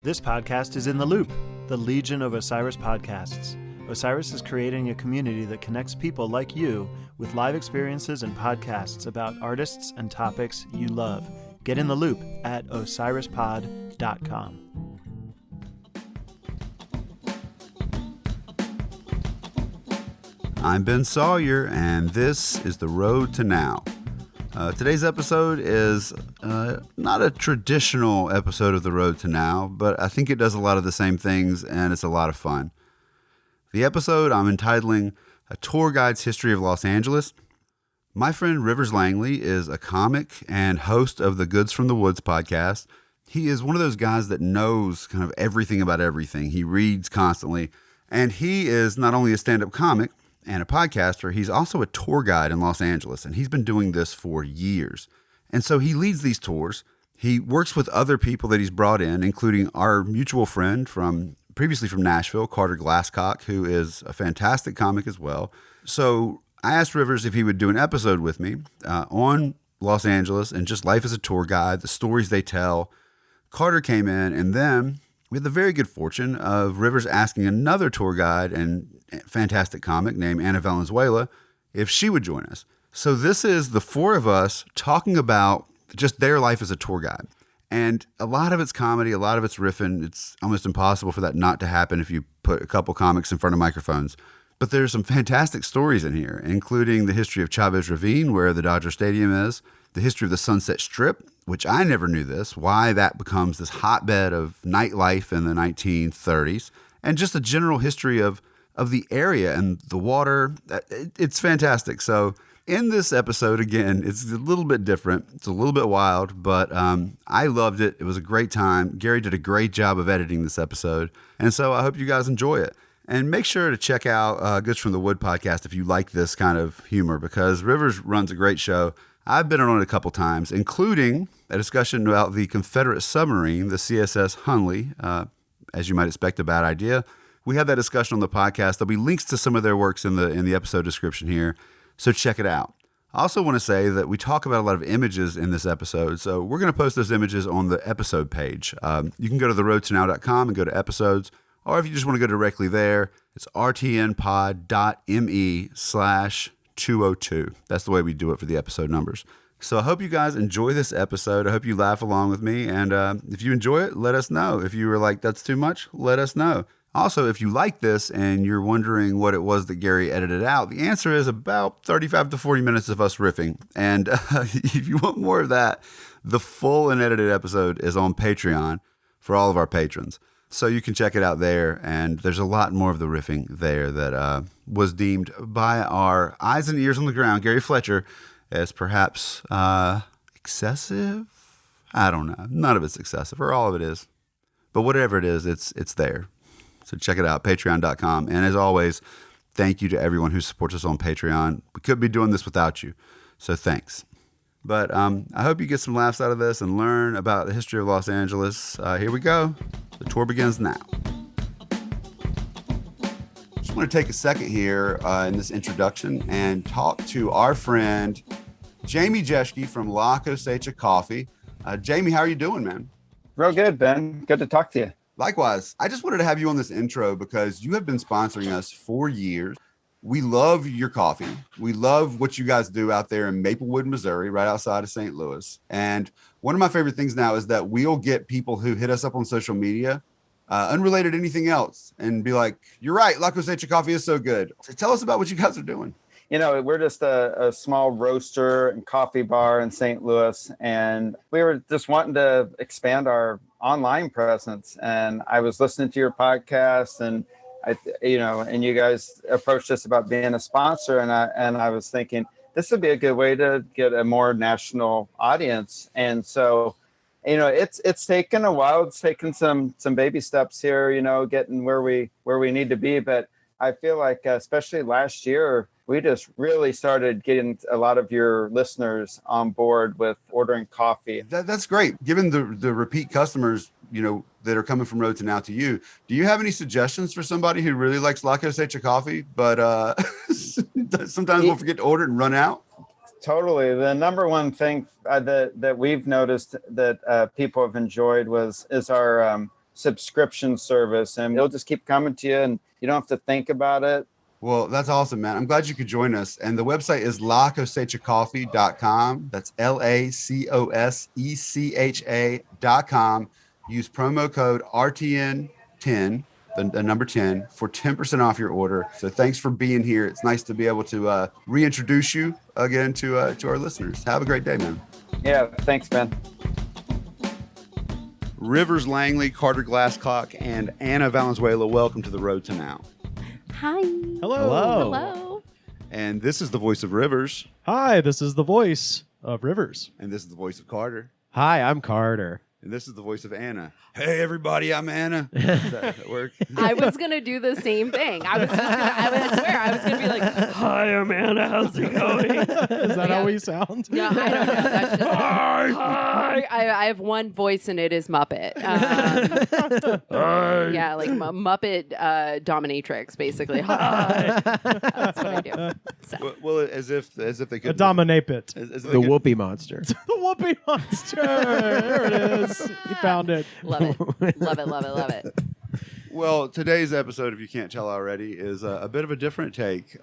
This podcast is in the Loop, the Legion of Osiris podcasts. Osiris is creating a community that connects people like you with live experiences and podcasts about artists and topics you love. Get in the loop at osirispod.com. I'm Ben Sawyer, and this is The Road to Now. Today's episode is not a traditional episode of The Road to Now, but I think it does a lot of the same things, and it's a lot of fun. The episode I'm entitling A Tour Guide's History of Los Angeles. My friend Rivers Langley is a comic and host of the Goods from the Woods podcast. He is one of those guys that knows kind of everything about everything. He reads constantly, and he is not only a stand-up comic and a podcaster, he's also a tour guide in Los Angeles, and he's been doing this for years. And so he leads these tours. He works with other people that he's brought in, including our mutual friend previously from Nashville, Carter Glasscock, who is a fantastic comic as well. So I asked Rivers if he would do an episode with me on Los Angeles and just life as a tour guide, the stories they tell. Carter came in, and then we had the very good fortune of Rivers asking another tour guide and fantastic comic named Anna Valenzuela if she would join us. So this is the four of us talking about just their life as a tour guide. And a lot of it's comedy, a lot of it's riffing. It's almost impossible for that not to happen if you put a couple comics in front of microphones. But there's some fantastic stories in here, including the history of Chavez Ravine, where the Dodger Stadium is, the history of the Sunset Strip, which I never knew this, why that becomes this hotbed of nightlife in the 1930s, and just a general history of the area and the water. It's fantastic. So in this episode, again, it's a little bit different. It's a little bit wild, but I loved it. It was a great time. Gary did a great job of editing this episode. And so I hope you guys enjoy it. And make sure to check out Goods from the Wood podcast if you like this kind of humor, because Rivers runs a great show. I've been on it a couple times, including a discussion about the Confederate submarine, the CSS Hunley. As you might expect, a bad idea. We had that discussion on the podcast. There'll be links to some of their works in the episode description here, so check it out. I also want to say that we talk about a lot of images in this episode, so we're going to post those images on the episode page. You can go to theroadtonow.com and go to episodes, or if you just want to go directly there, it's rtnpod.me/202. That's the way we do it for the episode numbers. So I hope you guys enjoy this episode. I hope you laugh along with me, and if you enjoy it, let us know. If you were like, that's too much, let us know. Also, if you like this and you're wondering what it was that Gary edited out, the answer is about 35 to 40 minutes of us riffing. And if you want more of that, the full and edited episode is on Patreon for all of our patrons. So you can check it out there, and there's a lot more of the riffing there that was deemed by our eyes and ears on the ground, Gary Fletcher, as perhaps excessive. I don't know. None of it's excessive, or all of it is. But whatever it is, it's there. So check it out, patreon.com. And as always, thank you to everyone who supports us on Patreon. We couldn't be doing this without you, so thanks. But I hope you get some laughs out of this and learn about the history of Los Angeles. Here we go. The tour begins now. Just want to take a second here in this introduction and talk to our friend, Jamie Jeschke from La Cosecha Coffee. Jamie, how are you doing, man? Real good, Ben. Good to talk to you. Likewise. I just wanted to have you on this intro because you have been sponsoring us for years. We love your coffee. We love what you guys do out there in Maplewood, Missouri, right outside of St. Louis. And one of my favorite things now is that we'll get people who hit us up on social media, unrelated to anything else, and be like, you're right, La Cosecha Coffee is so good. So tell us about what you guys are doing. You know, we're just a small roaster and coffee bar in St. Louis, and we were just wanting to expand our online presence. And I was listening to your podcast, and and you guys approached us about being a sponsor, and I was thinking this would be a good way to get a more national audience. And so, it's taken a while. It's taken some baby steps here, getting where we need to be. But I feel like, especially last year, we just really started getting a lot of your listeners on board with ordering coffee. That's great. Given the repeat customers, that are coming from Road to Now to you, do you have any suggestions for somebody who really likes La Cosecha coffee, but sometimes we'll forget to order it and run out? Totally. The number one thing that we've noticed that people have enjoyed is our subscription service, and it'll just keep coming to you, and you don't have to think about it. Well, that's awesome, man. I'm glad you could join us. And the website is lacosechacoffee.com. That's LACOSECHA.com. Use promo code RTN10, the number 10, for 10% off your order. So thanks for being here. It's nice to be able to reintroduce you again to our listeners. Have a great day, man. Yeah, thanks, Ben. Rivers Langley, Carter Glasscock, and Anna Valenzuela, welcome to the Road to Now. Hi. Hello. Hello. And this is the voice of Rivers. Hi, this is the voice of Rivers. And this is the voice of Carter. Hi, I'm Carter. And this is the voice of Anna. Hey, everybody, I'm Anna. Does that work? I was going to do the same thing. I swear, I was going to be like, hi, I'm Anna. How's it going? Is that how we sound? Yeah, I don't know. That's just, hi. I have one voice, and it is Muppet. Yeah, like Muppet dominatrix, basically. Hi. That's what I do. So. Well, as if they could. A dominapit. The whoopee monster. The whoopee monster. There it is. You found it. Love it. Love it, love it, love it. Well, today's episode, if you can't tell already, is a bit of a different take.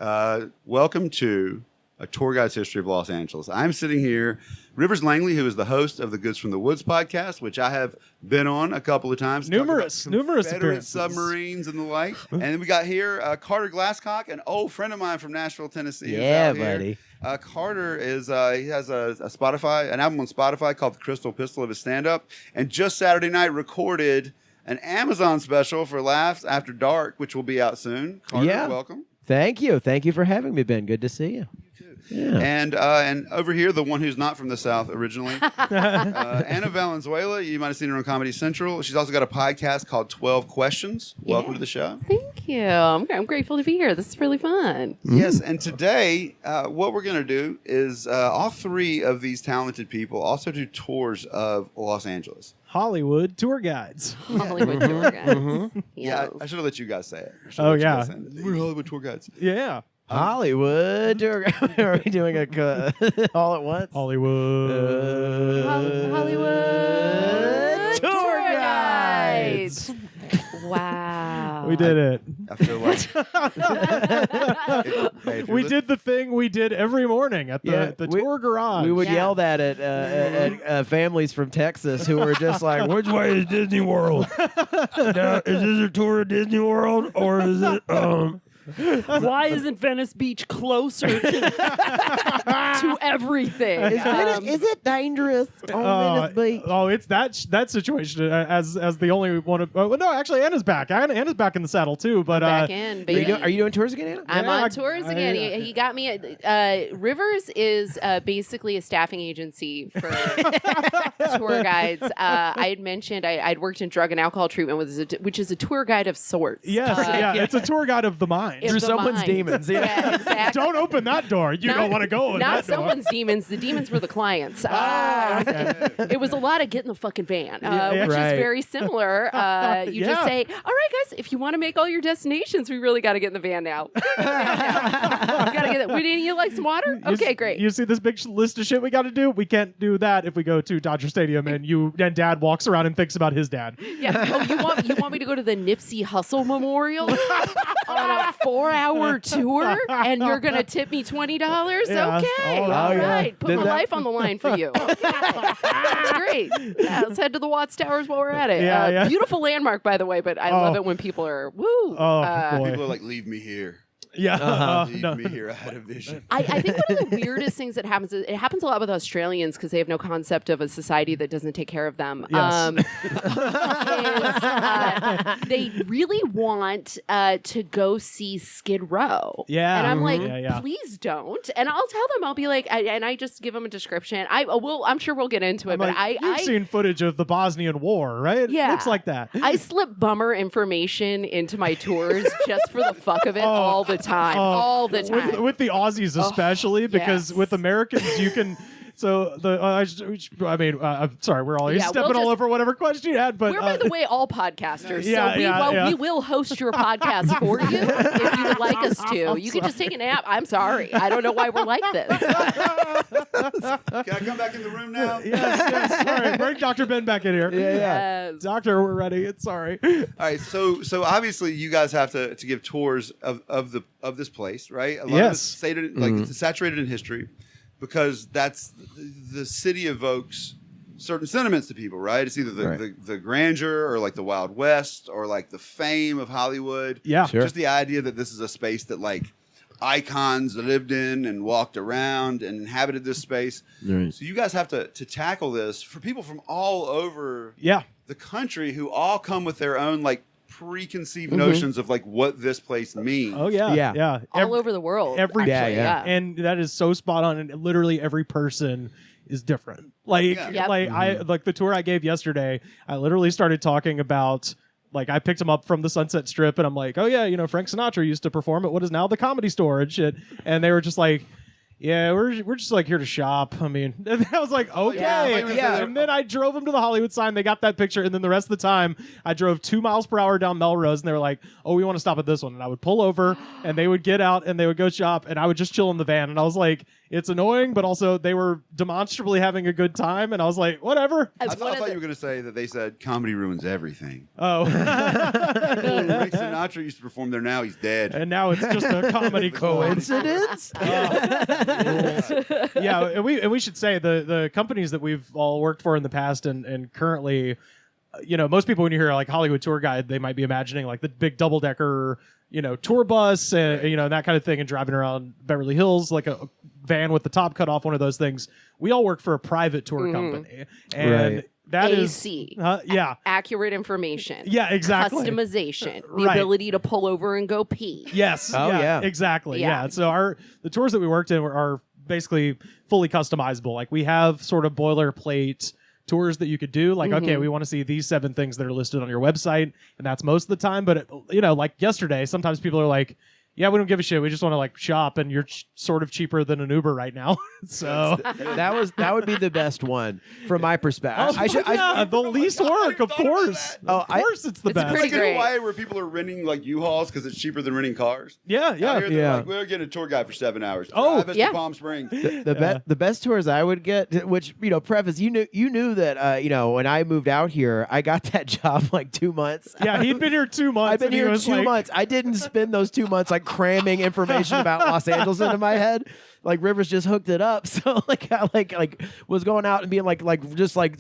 Welcome to A Tour Guide's History of Los Angeles. I'm sitting here, Rivers Langley, who is the host of the Goods from the Woods podcast, which I have been on a couple of times. Numerous Confederate appearances. submarines and the like. And then we got here Carter Glasscock, an old friend of mine from Nashville, Tennessee. who's Yeah, out here. buddy. Carter is he has an album on Spotify called The Crystal Pistol of his stand-up, and just Saturday night recorded an Amazon special for Laughs After Dark, which will be out soon. Carter, Yeah. welcome. Thank you. Thank you for having me, Ben. Good to see you. Yeah. And over here, the one who's not from the South originally, Anna Valenzuela. You might have seen her on Comedy Central. She's also got a podcast called 12 Questions. Welcome to the show. Thank you. I'm grateful to be here. This is really fun. Yes, and today, what we're going to do is all three of these talented people also do tours of Los Angeles. Hollywood tour guides. Hollywood tour guides. Yeah, I should have let you guys say it. Oh, yeah. We're Hollywood tour guides. Yeah. Hollywood. Are we doing a all at once? Hollywood. Hollywood Tour Guides. Wow. We did it. I feel like We did the thing we did every morning at the tour garage. We would yell that at families from Texas who were just like, "Which way is Disney World? Now, is this a tour of Disney World or is it?" Why isn't Venice Beach closer to everything? Is it dangerous on Venice Beach? Oh, it's that situation as the only one. No, actually, Anna's back. Anna's back in the saddle too. But back in, baby. Are you doing tours again, Anna? I'm Yeah, on tours again. He got me. Rivers is basically a staffing agency for tour guides. I had mentioned I'd worked in drug and alcohol treatment, which is a tour guide of sorts. yes, it's a tour guide of the mind. Through someone's demons. Yeah, exactly. Don't open that door. You don't want to go in Not that door. someone's demons. The demons were the clients. It was a lot of get in the fucking van, which is very similar. You just say, all right, guys, if you want to make all your destinations, we really got to get in the van now. Gotta get it. Would any of you like some water? Okay, great. You see this big list of shit we got to do? We can't do that if we go to Dodger Stadium and Dad walks around and thinks about his dad. Yeah. Oh, you want me to go to the Nipsey Hussle Memorial on a 4-hour tour, and you're gonna tip me $20? Yeah. Okay, Oh, all yeah. right. Put my life on the line for you. Okay. That's great. Yeah, let's head to the Watts Towers while we're at it. Yeah. Beautiful landmark, by the way. But I love it when people are woo. Oh, boy. people are like, leave me here. Yeah. Leave me here. I had a vision. I think one of the weirdest things that happens is it happens a lot with Australians because they have no concept of a society that doesn't take care of them. Yes. They really want to go see Skid Row. Yeah. And I'm like, Yeah. please don't. And I'll tell them, I'll be like, and I just give them a description. I'm sure we'll get into it, I'm like, you've seen footage of the Bosnian War, right? Yeah. It looks like that. I slip bummer information into my tours just for the fuck of it all the time. All the time. With the Aussies especially, because with Americans you can I'm sorry, we're all stepping all over whatever question you had, but we're, by the way, all podcasters. We will host your podcast for you if you would like us to. You can just take a nap. I'm sorry. I don't know why we're like this. Can I come back in the room now? Yes. Sorry, bring Dr. Ben back in here. Yes. Doctor, we're ready. Sorry. All right, so obviously you guys have to give tours of this place, right? A lot of it's stated, it's saturated in history, because that's the city evokes certain sentiments to people, right? It's either the grandeur or like the Wild West or like the fame of Hollywood. Yeah, sure. Just the idea that this is a space that like icons lived in and walked around and inhabited this space. Right. So you guys have to tackle this for people from all over the country who all come with their own like preconceived notions of like what this place means. Oh yeah. All over the world. And that is so spot on. And literally every person is different. Like I like the tour I gave yesterday, I literally started talking about, like, I picked him up from the Sunset Strip and I'm like, oh yeah, Frank Sinatra used to perform at what is now the Comedy Store and shit. And they were just like, yeah, we're just like here to shop. I mean, and I was like, okay. And then I drove them to the Hollywood sign. They got that picture. And then the rest of the time I drove 2 miles per hour down Melrose and they were like, oh, we want to stop at this one. And I would pull over and they would get out and they would go shop and I would just chill in the van. And I was like, it's annoying, but also they were demonstrably having a good time. And I was like, whatever. I thought you were going to say that they said comedy ruins everything. Oh. Frank Sinatra used to perform there. Now he's dead. And now it's just a comedy Coincidence? Yeah, and we should say the companies that we've all worked for in the past and currently, most people when you hear like Hollywood tour guide, they might be imagining like the big double-decker, tour bus, and that kind of thing, and driving around Beverly Hills like a van with the top cut off, one of those things. We all work for a private tour company, and that AC. is accurate information. Yeah, exactly. Customization, the ability to pull over and go pee. Yes. Exactly. Yeah. So the tours that we worked in are basically fully customizable. Like we have sort of boilerplate tours that you could do. Like, okay, we want to see these 7 things that are listed on your website, and that's most of the time. But like yesterday, sometimes people are like, yeah, we don't give a shit. We just want to like shop, and you're sort of cheaper than an Uber right now. So that would be the best one from my perspective. The least work, of course. Of course, it's the best. Pretty like in great. Hawaii where people are renting like U-Hauls because it's cheaper than renting cars. Yeah. Like, we're getting a tour guide for 7 hours. Oh, Drive us to Palm Springs. The best tours I would get, which preface, you knew that when I moved out here, I got that job like 2 months. Yeah, he'd been here 2 months. I've been here 2 months. I didn't spend those 2 months like cramming information about Los Angeles into my head. Like Rivers just hooked it up, so I was going out and being like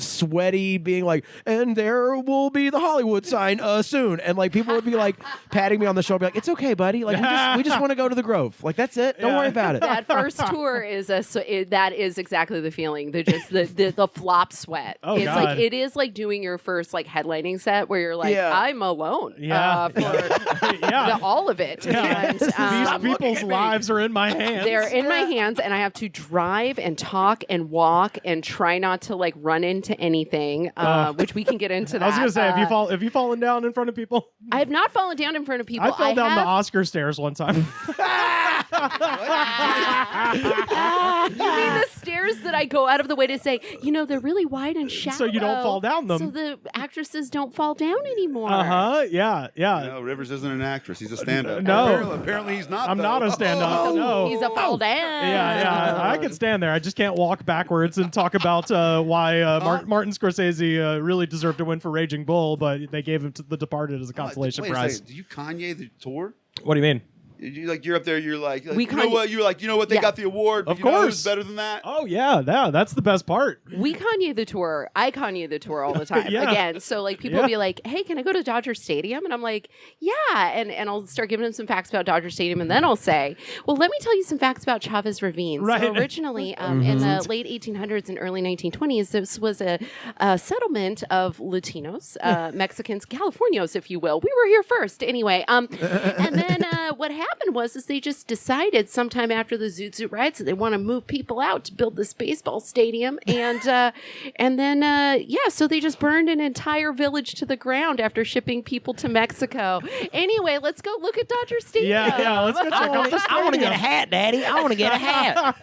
sweaty, being like, and there will be the Hollywood sign soon, and like people would be like patting me on the shoulder, be like, it's okay, buddy, like we just want to go to the Grove, like that's it, don't worry about it. That first tour is that is exactly the feeling. The flop sweat. Oh, it's God. like it is like doing your first like headlining set where you're like, I'm alone. For all of it. And, these people's lives are in my hands. They're in my hands, and I have to drive and talk and walk and try not to like run into anything, which we can get into that. I was going to say, have you fallen down in front of people? I have not fallen down in front of people. I fell down the Oscar stairs one time. You mean the stairs that I go out of the way to say, they're really wide and shallow. So you don't fall down them. So the actresses don't fall down anymore. Yeah. No, Rivers isn't an actress. He's a stand-up. No. Apparently he's not. I'm not a stand-up. No. He's a fall down. Yeah. I can stand there. I just can't walk backwards and talk about why Martin Scorsese really deserved to win for Raging Bull, but they gave him to The Departed as a consolation prize. Do you Kanye the tour? What do you mean? You're up there. You're like you know what? You're like, They got the award. Of course, who's better than that. Oh yeah, that's the best part. We Kanye the tour. I Kanye the tour all the time. Again, so like people will be like, "Hey, can I go to Dodger Stadium?" And I'm like, "Yeah," and I'll start giving them some facts about Dodger Stadium, and then I'll say, "Well, let me tell you some facts about Chavez Ravine." Right. So originally, in the late 1800s and early 1920s, this was a settlement of Latinos, Mexicans, Californios, if you will. We were here first, anyway. And then what happened happened was they just decided sometime after the Zoot Suit riots that they want to move people out to build this baseball stadium, and then so they just burned an entire village to the ground after shipping people to Mexico. Anyway, let's go look at Dodger Stadium. Yeah, let's go check out the I want to get a hat, Daddy. I want to get a hat.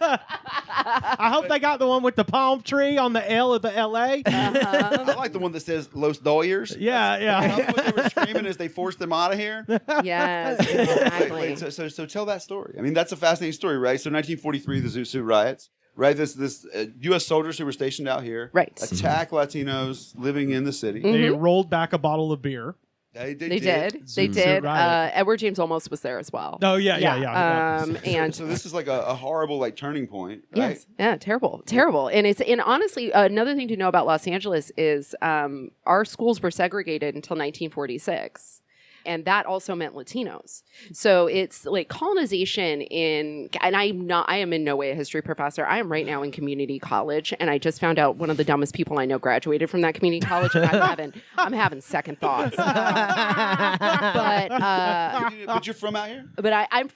I hope they got the one with the palm tree on the L of the LA. I like the one that says Los Doyers. Yeah. What they were screaming as they forced them out of here. Yes, exactly. Wait, so tell that story. I mean, that's a fascinating story, right? So 1943, the Zoot Suit riots, right? This U.S. soldiers who were stationed out here, right, attack Latinos living in the city. They rolled back a bottle of beer. They did. Edward James Olmos was there as well. Oh yeah. And so this is like a horrible like turning point, right? Yes, yeah, terrible. And honestly, another thing to know about Los Angeles is our schools were segregated until 1946. And that also meant Latinos. So it's like colonization and I am in no way a history professor. I am right now in community college, and I just found out one of the dumbest people I know graduated from that community college, and I'm having second thoughts. But you're from out here? But I'm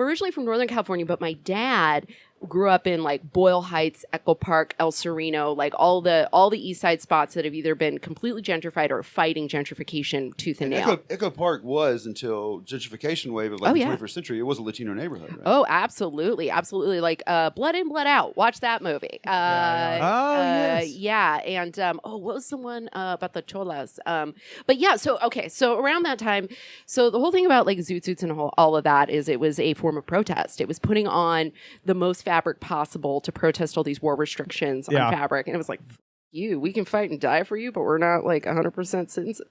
originally from Northern California, but my dad grew up in like Boyle Heights, Echo Park, El Sereno, like all the East Side spots that have either been completely gentrified or fighting gentrification tooth and nail. Echo Park was, until gentrification wave of the 21st century, it was a Latino neighborhood, right? Oh, absolutely. Like Blood In, Blood Out. Watch that movie. Yes. Yeah. And what was the one about the cholas? But yeah, so around that time, so the whole thing about like Zoot Suits and all of that is it was a form of protest. It was putting on the most fabric possible to protest all these war restrictions on fabric. And it was like, we can fight and die for you, but we're not like 100% citizens.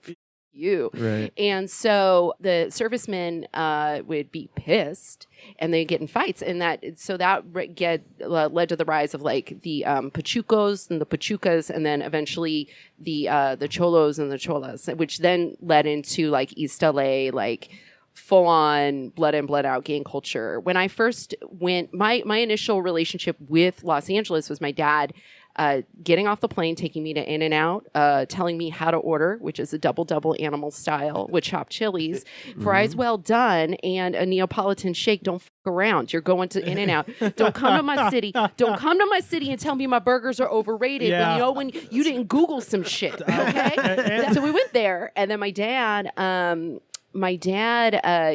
You. Right. And so the servicemen would be pissed and they'd get in fights. And that led to the rise of like the Pachucos and the Pachucas, and then eventually the Cholos and the Cholas, which then led into like East LA, like full-on blood in, blood out gang culture. When I first went, my initial relationship with Los Angeles was my dad getting off the plane, taking me to In-N-Out, telling me how to order, which is a double animal style with chopped chilies, fries well done, and a Neapolitan shake. Don't fuck around. You're going to In-N-Out. Don't come to my city. Don't come to my city and tell me my burgers are overrated when you didn't Google some shit. Okay? So we went there, and then my dad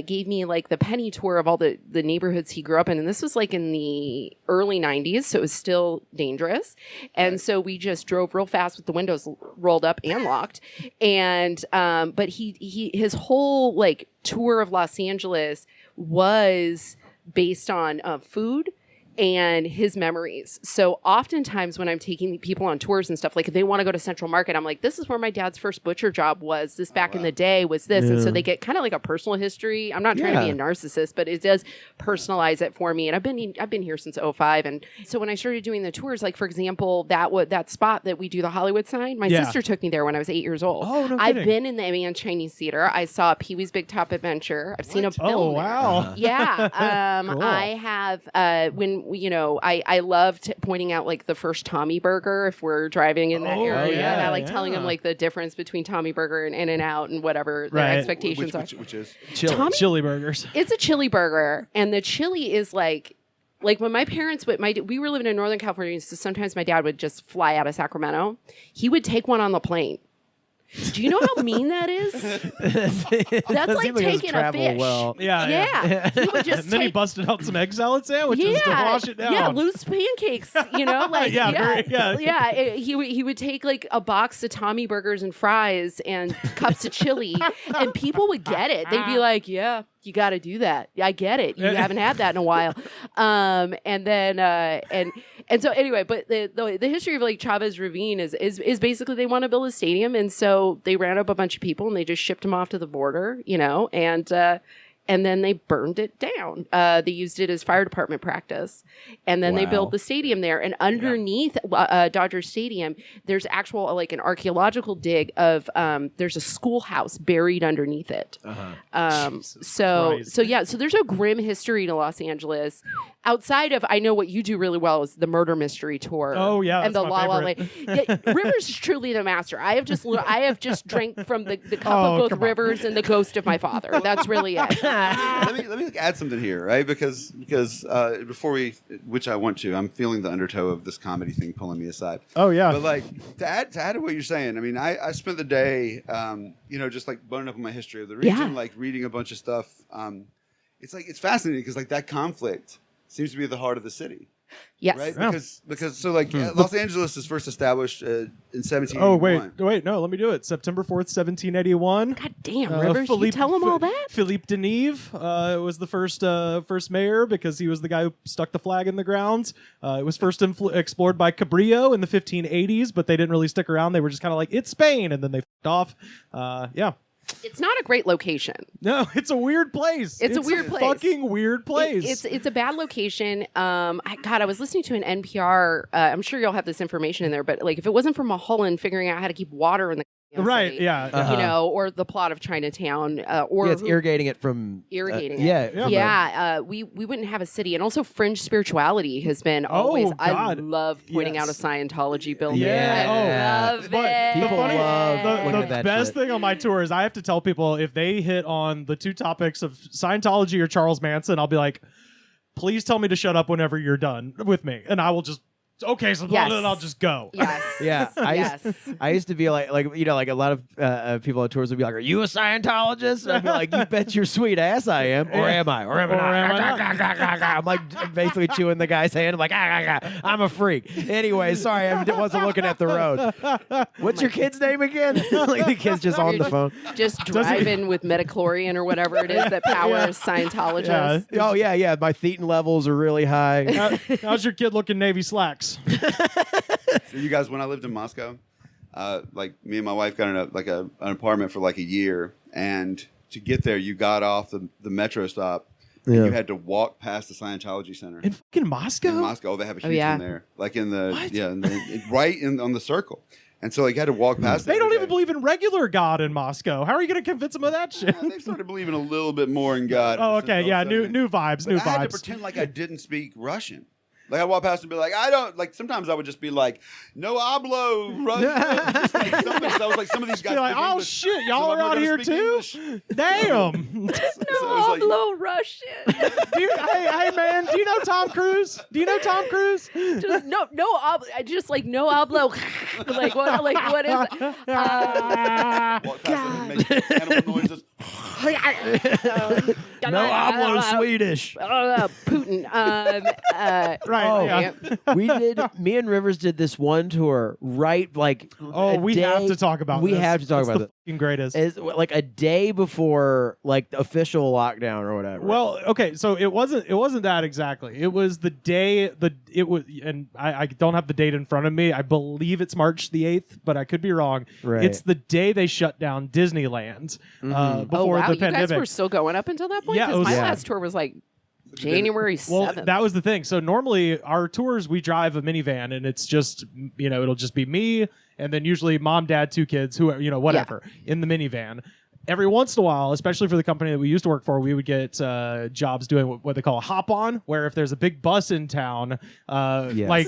gave me like the penny tour of all the neighborhoods he grew up in. And this was like in the early 90s. So it was still dangerous. And so we just drove real fast with the windows rolled up and locked. And, but his whole like tour of Los Angeles was based on food and his memories. So oftentimes when I'm taking people on tours and stuff, like if they want to go to Central Market, I'm like, this is where my dad's first butcher job was. This back in the day was this. And so they get kind of like a personal history. I'm not trying to be a narcissist, but it does personalize it for me. And I've been here since 2005. And so when I started doing the tours, like for example, that spot that we do the Hollywood sign, my sister took me there when I was 8 years old. Oh, no I've kidding. been in the Amiens Chinese Theater. I saw Pee-wee's Big Top Adventure. I've seen a film. Oh, wow. Yeah. Cool. I have, I loved pointing out like the first Tommy Burger if we're driving in that area. yeah, And I like telling them like the difference between Tommy Burger and In-N-Out and whatever their expectations are. Which is Chili burgers. It's a chili burger, and the chili is like when my parents we were living in Northern California, so sometimes my dad would just fly out of Sacramento. He would take one on the plane. Do you know how mean that is? That's like taking a fish. Well. Yeah. He would just And then he busted out some egg salad sandwiches to wash it down. Yeah, loose pancakes, like he would take like a box of Tommy burgers and fries and cups of chili, and people would get it. They'd be like, yeah, you got to do that. I get it. You haven't had that in a while. And so anyway, but the history of like Chavez Ravine is basically they want to build a stadium, and so they ran up a bunch of people and they just shipped them off to the border, and then they burned it down. They used it as fire department practice. And then they built the stadium there. And underneath Dodger Stadium, there's actual like an archaeological dig of there's a schoolhouse buried underneath it. So there's a grim history to Los Angeles. Outside of, I know what you do really well is the murder mystery tour. Oh yeah, and the La La Land. Rivers is truly the master. I have just drank from the cup of both Rivers and the ghost of my father. That's really it. let me add something here, right? Because before which I want to, I'm feeling the undertow of this comedy thing pulling me aside. Oh yeah. But like to add to what you're saying, I mean, I spent the day, just like boning up on my history of the region, like reading a bunch of stuff. It's fascinating because like that conflict seems to be at the heart of the city. Yes. Right? Because so like Los Angeles is first established in 1781. Oh wait, no, let me do it. September 4th, 1781. God damn, Rivers, you tell them all that? Philippe Deneve was the first mayor because he was the guy who stuck the flag in the ground. It was first explored by Cabrillo in the 1580s, but they didn't really stick around. They were just kind of like, it's Spain, and then they f***ed off. Yeah. It's not a great location. No, it's a weird place. It's a weird place. Fucking weird place. It's a bad location. I was listening to an NPR. I'm sure you'll have this information in there, but like if it wasn't for Mulholland figuring out how to keep water in the right, city, yeah, or the plot of Chinatown, or it's irrigating it from irrigating it. We wouldn't have a city. And also fringe spirituality has been always. I love pointing out a Scientology building. I love it. People love the best thing on my tour is I have to tell people if they hit on the two topics of Scientology or Charles Manson, I'll be like, please tell me to shut up whenever you're done with me, and I will just. Okay, so then I'll just go. Yes. Yeah. I used to be like a lot of people on tours would be like, "Are you a Scientologist?" And I'd be like, "You bet your sweet ass I am, or am I? Or am I not?" I'm like basically chewing the guy's hand. I'm like, I'm a freak. Anyway, sorry, I wasn't looking at the road. What's your kid's name again? Like the kid's just on the phone, just driving with metachlorian or whatever it is that powers Scientologists. Yeah. Oh yeah. My thetan levels are really high. How's your kid looking Navy slacks? So you guys, when I lived in Moscow, like me and my wife got an apartment for like a year, and to get there, you got off the metro stop. And you had to walk past the Scientology Center in fucking Moscow. In Moscow, they have a huge one there, like in the right on the circle. And so, like, you had to walk past. They don't even believe in regular God in Moscow. How are you going to convince them of that shit? Well, they started believing a little bit more in God. Oh, okay, yeah, new vibes, new vibes. I had to pretend like I didn't speak Russian. Like I'd walk past and be like, I don't like. Sometimes I would just be like, no hablo Russian. So I was like, some of these guys. Like, oh shit, y'all are out here too. English. Damn. No hablo Russian. Hey man, do you know Tom Cruise? Just no hablo. Like what is it? Walk past and make animal noises. No hablo Swedish. Putin. Right. Yeah. Me and Rivers did this one tour, right? Like, we have to talk about this. We have to talk about it. Fucking greatest. It's like a day before like the official lockdown or whatever. Well, okay, so it wasn't that exactly. It was the day and I don't have the date in front of me. I believe it's March the 8th, but I could be wrong. Right. It's the day they shut down Disneyland before the pandemic. You guys were still going up until that point? Yeah, because my last tour was like January 7th. Well, that was the thing. So normally our tours, we drive a minivan, and it's just, it'll just be me, and then usually mom, dad, two kids, who whatever, in the minivan. Every once in a while, especially for the company that we used to work for, we would get jobs doing what they call a hop-on, where if there's a big bus in town, like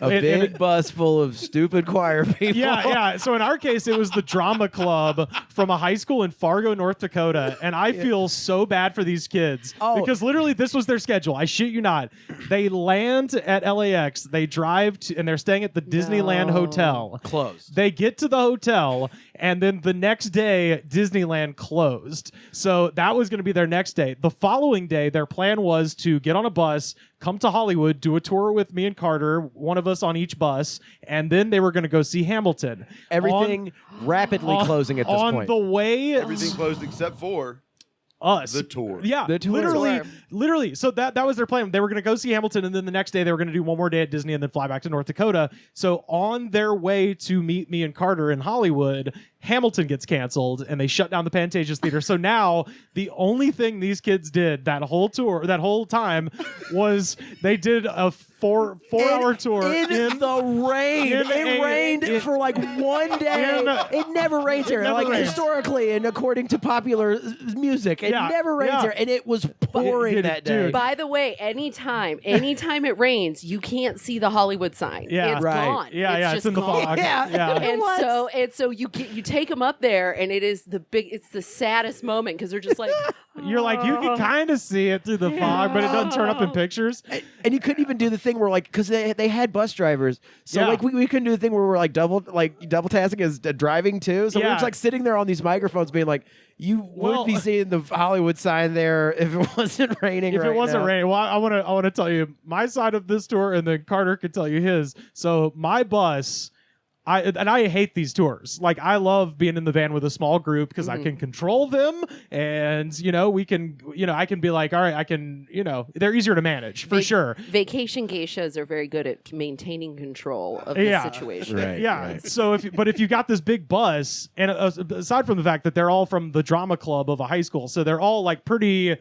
a big bus full of stupid choir people. Yeah. So in our case, it was the drama club from a high school in Fargo, North Dakota, and I feel so bad for these kids because literally this was their schedule. I shit you not. They land at LAX, they drive to, and they're staying at the Disneyland Hotel. Closed. They get to the hotel, and then the next day, Disneyland closed. So that was going to be their next day. The following day, their plan was to get on a bus, come to Hollywood, do a tour with me and Carter, one of us on each bus, and then they were going to go see Hamilton. Everything rapidly closing at this point. On the way... Everything closed except for... us. The tour. Yeah. The tour. Literally. So that was their plan. They were going to go see Hamilton, and then the next day they were going to do one more day at Disney and then fly back to North Dakota. So on their way to meet me and Carter in Hollywood, Hamilton gets canceled, and they shut down the Pantages Theater. So now the only thing these kids did that whole tour, that whole time, was they did a four-hour tour in the rain. It rained for like one day. It never rains here. Like historically and according to popular music, it never rains here, and it was pouring that day. By the way, anytime it rains, you can't see the Hollywood sign. Yeah, it's gone. Yeah, it's in the fog. Yeah. And so you take them up there, and it's the saddest moment because they're just like, you're like, you can kind of see it through the fog, but it doesn't turn up in pictures. And you couldn't even do the thing where like, because they had bus drivers, so like we couldn't do the thing where we're like double tasking as driving too. So we were just like sitting there on these microphones, being like, you would be seeing the Hollywood sign there if it wasn't raining. If it wasn't raining, well, I want to tell you my side of this tour, and then Carter can tell you his. So my bus. I hate these tours. Like, I love being in the van with a small group because I can control them, and we can, I can be like, all right, I can, they're easier to manage for sure. Vacation geishas are very good at maintaining control of the situation. Right. So if you got this big bus, and aside from the fact that they're all from the drama club of a high school, so they're all like pretty,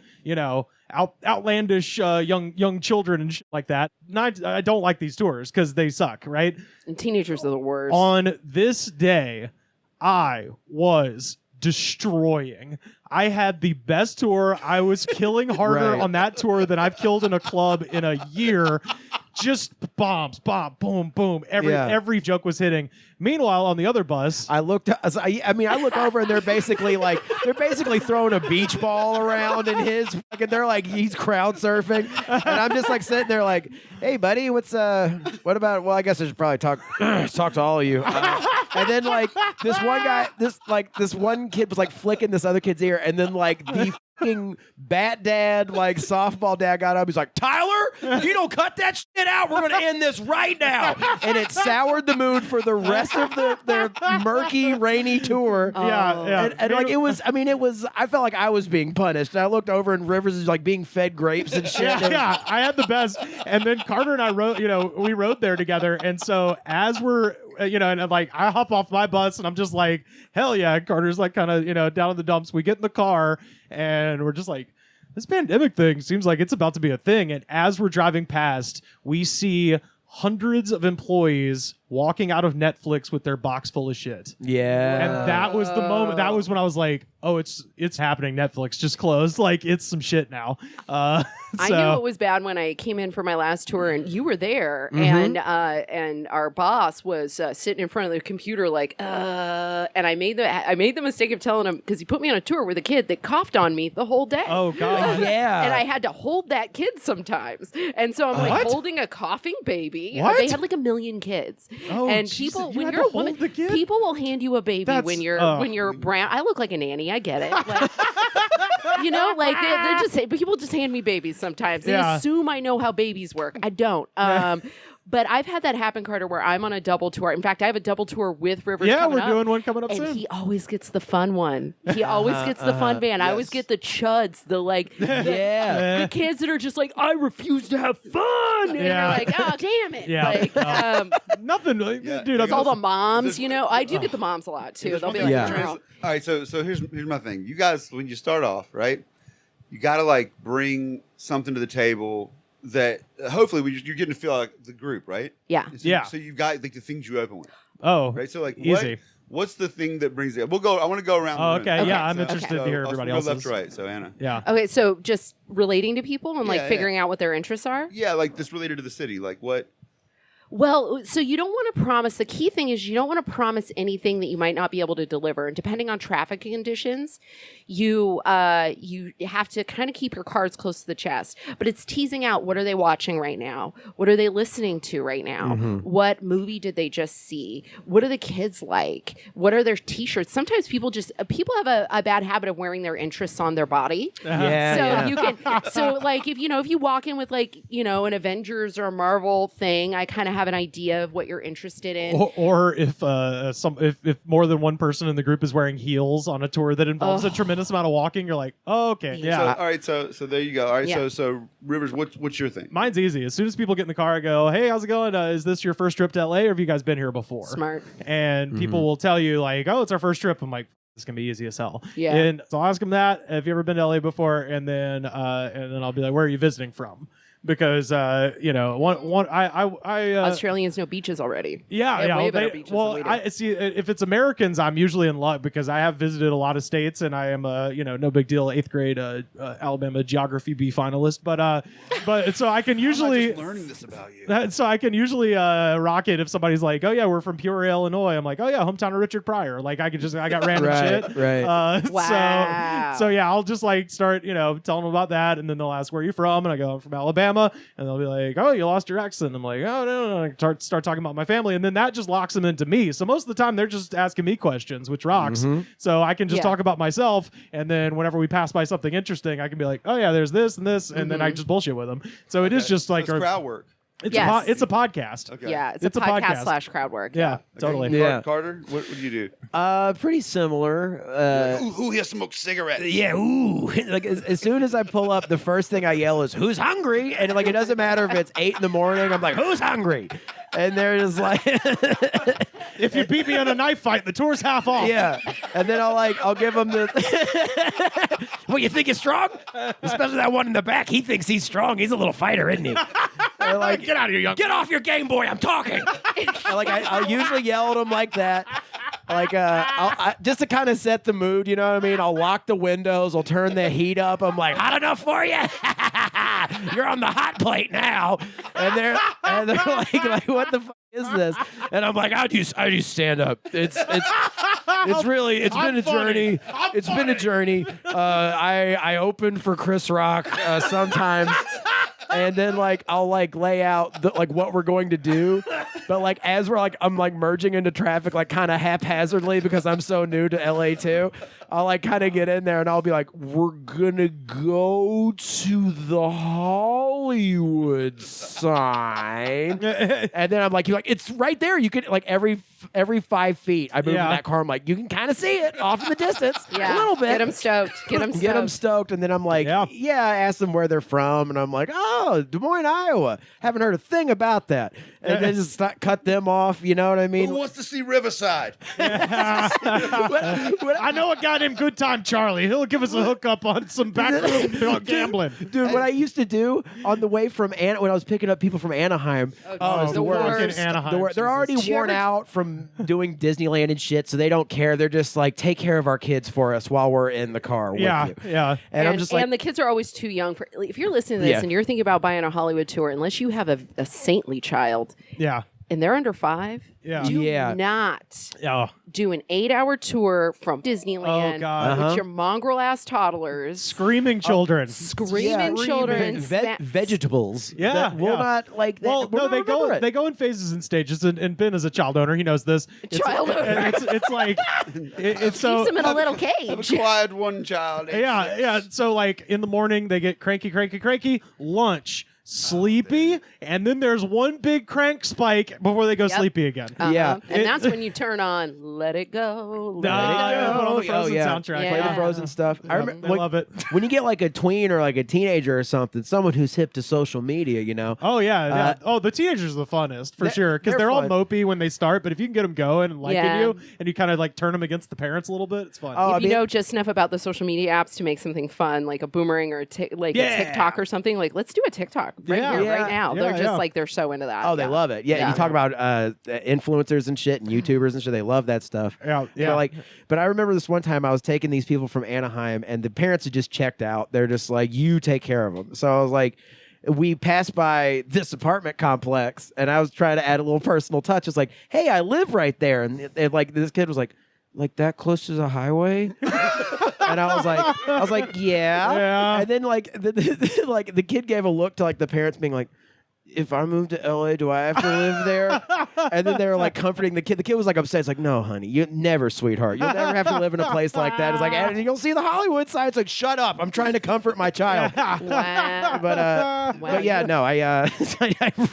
outlandish young children and shit like that. I don't like these tours because they suck, right? And teenagers are the worst. On this day, I was destroying. I had the best tour. I was killing harder on that tour than I've killed in a club in a year. Just bombs, bomb, boom, boom. Every joke was hitting. Meanwhile, on the other bus, I look over and they're basically throwing a beach ball around in his fucking. They're like, he's crowd surfing, and I'm just like sitting there like, hey buddy, what about? Well, I guess I should probably talk to all of you. And then like this one guy, this one kid was like flicking this other kid's ear, and then like the fucking bat dad, like softball dad, got up. He's like, Tyler, if you don't cut that shit out, we're gonna end this right now. And it soured the mood for the rest of their murky, rainy tour. And like it was. I felt like I was being punished. And I looked over, and Rivers is like being fed grapes and shit. Yeah, I had the best. And then Carter and I we rode there together. And so as we're and like I hop off my bus and I'm just like, hell yeah. Carter's like kind of, down in the dumps. We get in the car and we're just like, this pandemic thing seems like it's about to be a thing. And as we're driving past, we see hundreds of employees walking out of Netflix with their box full of shit. Yeah. And that was the moment. That was when I was like, oh, it's happening. Netflix just closed. Like, it's some shit now. I knew it was bad when I came in for my last tour, and you were there, and our boss was sitting in front of the computer, like, and I made the mistake of telling him, because he put me on a tour with a kid that coughed on me the whole day. Oh God, yeah. And I had to hold that kid sometimes, and so I'm like holding a coughing baby. What? They had like 1 million kids, and Jesus, people when you're a woman, people will hand you a baby when you're brown. I look like a nanny. I get it. Like, they're just people just hand me babies sometimes. They assume I know how babies work. I don't. But I've had that happen, Carter, where I'm on a double tour. In fact, I have a double tour with Rivers. Yeah, we're doing one coming up soon. And he always gets the fun one. He always gets the fun van. Yes. I always get the chuds, the kids that are just like, I refuse to have fun. And you're like, oh, damn it. Yeah. Nothing. Dude, it's all the moms, I do get the moms a lot, too. They'll be like, all right, so here's my thing. You guys, when you start off, right, you got to, like, bring something to the table that hopefully you're getting to feel like the group, right? Yeah. So you've got like the things you open with. Oh, right. So like easy. What's the thing that brings it? I want to go around. Oh, the room. okay. Yeah, I'm interested to hear everybody else's. Go left to right. So Anna. Yeah. Okay, so just relating to people and figuring out what their interests are. Yeah, like this related to the city. Like what? Well, so you don't want to promise. The key thing is you don't want to promise anything that you might not be able to deliver. And depending on traffic conditions, you have to kind of keep your cards close to the chest. But it's teasing out, what are they watching right now? What are they listening to right now? Mm-hmm. What movie did they just see? What are the kids like? What are their T-shirts? Sometimes people have a bad habit of wearing their interests on their body. You can. So like if you walk in with an Avengers or a Marvel thing, I kind of have an idea of what you're interested in. Or if more than one person in the group is wearing heels on a tour that involves a tremendous amount of walking, you're like, oh, okay, yeah. So, all right, so there you go. All right, so Rivers, what's your thing? Mine's easy. As soon as people get in the car, I go, hey, how's it going? Is this your first trip to LA, or have you guys been here before? Smart. And people will tell you like, oh, it's our first trip. I'm like, it's gonna be easy as hell. Yeah. And so I'll ask them that. Have you ever been to LA before? And then I'll be like, where are you visiting from? because Australians know beaches already. Yeah. Way better beaches than we do. I see. If it's Americans, I'm usually in luck because I have visited a lot of states, and I am no big deal 8th grade Alabama geography B finalist. But so I can usually learning this about you. So I can usually rock it if somebody's like, oh yeah, we're from Peoria, Illinois. I'm like, oh yeah, hometown of Richard Pryor. Like I got random shit. Right. Wow. So yeah, I'll just like start telling them about that, and then they'll ask where are you from, and I go I'm from Alabama, and they'll be like, oh, you lost your accent. I'm like, oh no. I start talking about my family, and then that just locks them into me. So most of the time they're just asking me questions, which rocks. So I can just talk about myself, and then whenever we pass by something interesting, I can be like, oh yeah, there's this and this, and then I just bullshit with them. So it is just like it's crowd work. It's Yes. it's a podcast. Okay. Yeah, it's a podcast / crowd work. Yeah, totally. Yeah. Carter, what do you do? Pretty similar. Who here smokes cigarettes? Yeah, ooh. Like as soon as I pull up, the first thing I yell is, "Who's hungry?" And like it doesn't matter if it's 8 a.m. I'm like, "Who's hungry?" And they're just like, If you beat me in a knife fight, the tour's half off. yeah. And then I'll give them the. Well, you think you're strong? Especially that one in the back. He thinks he's strong. He's a little fighter, isn't he? They're like, Get out of here, young. get off your Game Boy. I'm talking. And like I'll usually yell at them like that. Like I just to kind of set the mood, you know what I mean? I'll lock the windows, I'll turn the heat up. I'm like, hot enough for you? You're on the hot plate now. And they're like, what the fuck is this? And I'm like, how'd you stand up? It's really been a journey. It's been a journey. I opened for Chris Rock sometimes. And then like I'll like lay out what we're going to do, but like as I'm like merging into traffic like kind of haphazardly because I'm so new to LA too. I'll like kind of get in there and I'll be like, we're gonna go to the Hollywood sign, and then I'm like, it's right there. You can like every 5 feet I move in that car. I'm like, you can kind of see it off in the distance, a little bit. Get them stoked. Get them stoked, and then I'm like, I ask them where they're from, and I'm like, oh, Des Moines, Iowa. Haven't heard a thing about that. And then just cut them off. You know what I mean? Who wants to see Riverside? I know a guy named Good Time Charlie. He'll give us a hookup on some backroom gambling. Dude, what I used to do on the way from when I was picking up people from Anaheim. Oh, the worst. Anaheim. They're already worn out from doing Disneyland and shit, so they don't care. They're just like, take care of our kids for us while we're in the car with you. Yeah. And I'm just like, and the kids are always too young for. If you're listening to this and you're thinking about buying a Hollywood tour, unless you have a saintly child, and they're under 5, do not do an 8-hour tour from Disneyland with your mongrel ass toddlers, screaming children, children, vegetables. That will not like that. Well, no, they go in phases and stages, and Ben is a child owner. He knows this. Child owner. It's like it's so keeps them in a little cage. Acquired one child. Yeah. So like in the morning they get cranky, lunch. Sleepy, and then there's one big crank spike before they go sleepy again. Yeah, and that's when you turn on "Let It Go." Put on the Frozen soundtrack. Play the Frozen stuff. I love it. When you get like a tween or like a teenager or something, someone who's hip to social media, you know. Oh yeah. The teenagers are the funnest for sure because they're all mopey when they start, but if you can get them going and liking you, and you kind of like turn them against the parents a little bit, it's fun. If you know just enough about the social media apps to make something fun, like a Boomerang or a TikTok or something, like let's do a TikTok right now. They're just like they're so into that. Oh, they love it. Yeah, you talk about influencers and shit and YouTubers and shit. They love that stuff. Yeah. But I remember this one time I was taking these people from Anaheim and the parents had just checked out. They're just like, you take care of them. So I was like, we passed by this apartment complex and I was trying to add a little personal touch. It's like, hey, I live right there. And like this kid was like that close to the highway? And I was like, yeah. And then like the kid gave a look to like the parents being like, if I move to LA, do I have to live there? And then they were like comforting the kid. The kid was like upset. It's like, no, honey, you never, sweetheart. You'll never have to live in a place like that. It's like, and you'll see the Hollywood sign. It's like, shut up. I'm trying to comfort my child. Wow. But yeah, no, I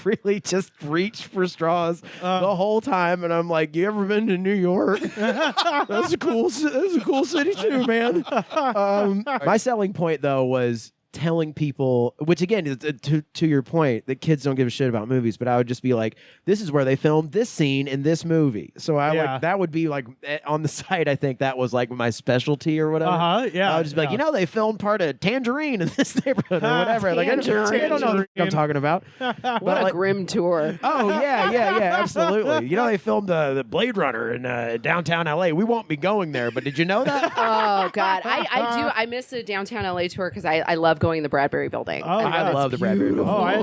really just reached for straws the whole time. And I'm like, you ever been to New York? That's a cool city too, man. My selling point though was telling people, which again is to your point, that kids don't give a shit about movies, but I would just be like, this is where they filmed this scene in this movie. So I like that would be like on the site. I think that was like my specialty or whatever. Yeah. I would just be like, they filmed part of Tangerine in this neighborhood or whatever. Like I don't know what I'm talking about. What a grim tour. Oh yeah, absolutely. They filmed the Blade Runner in downtown LA. We won't be going there, but did you know that? Oh God, I miss the downtown LA tour because I love going to the Bradbury Building. Oh, I love the Bradbury Building. Oh, I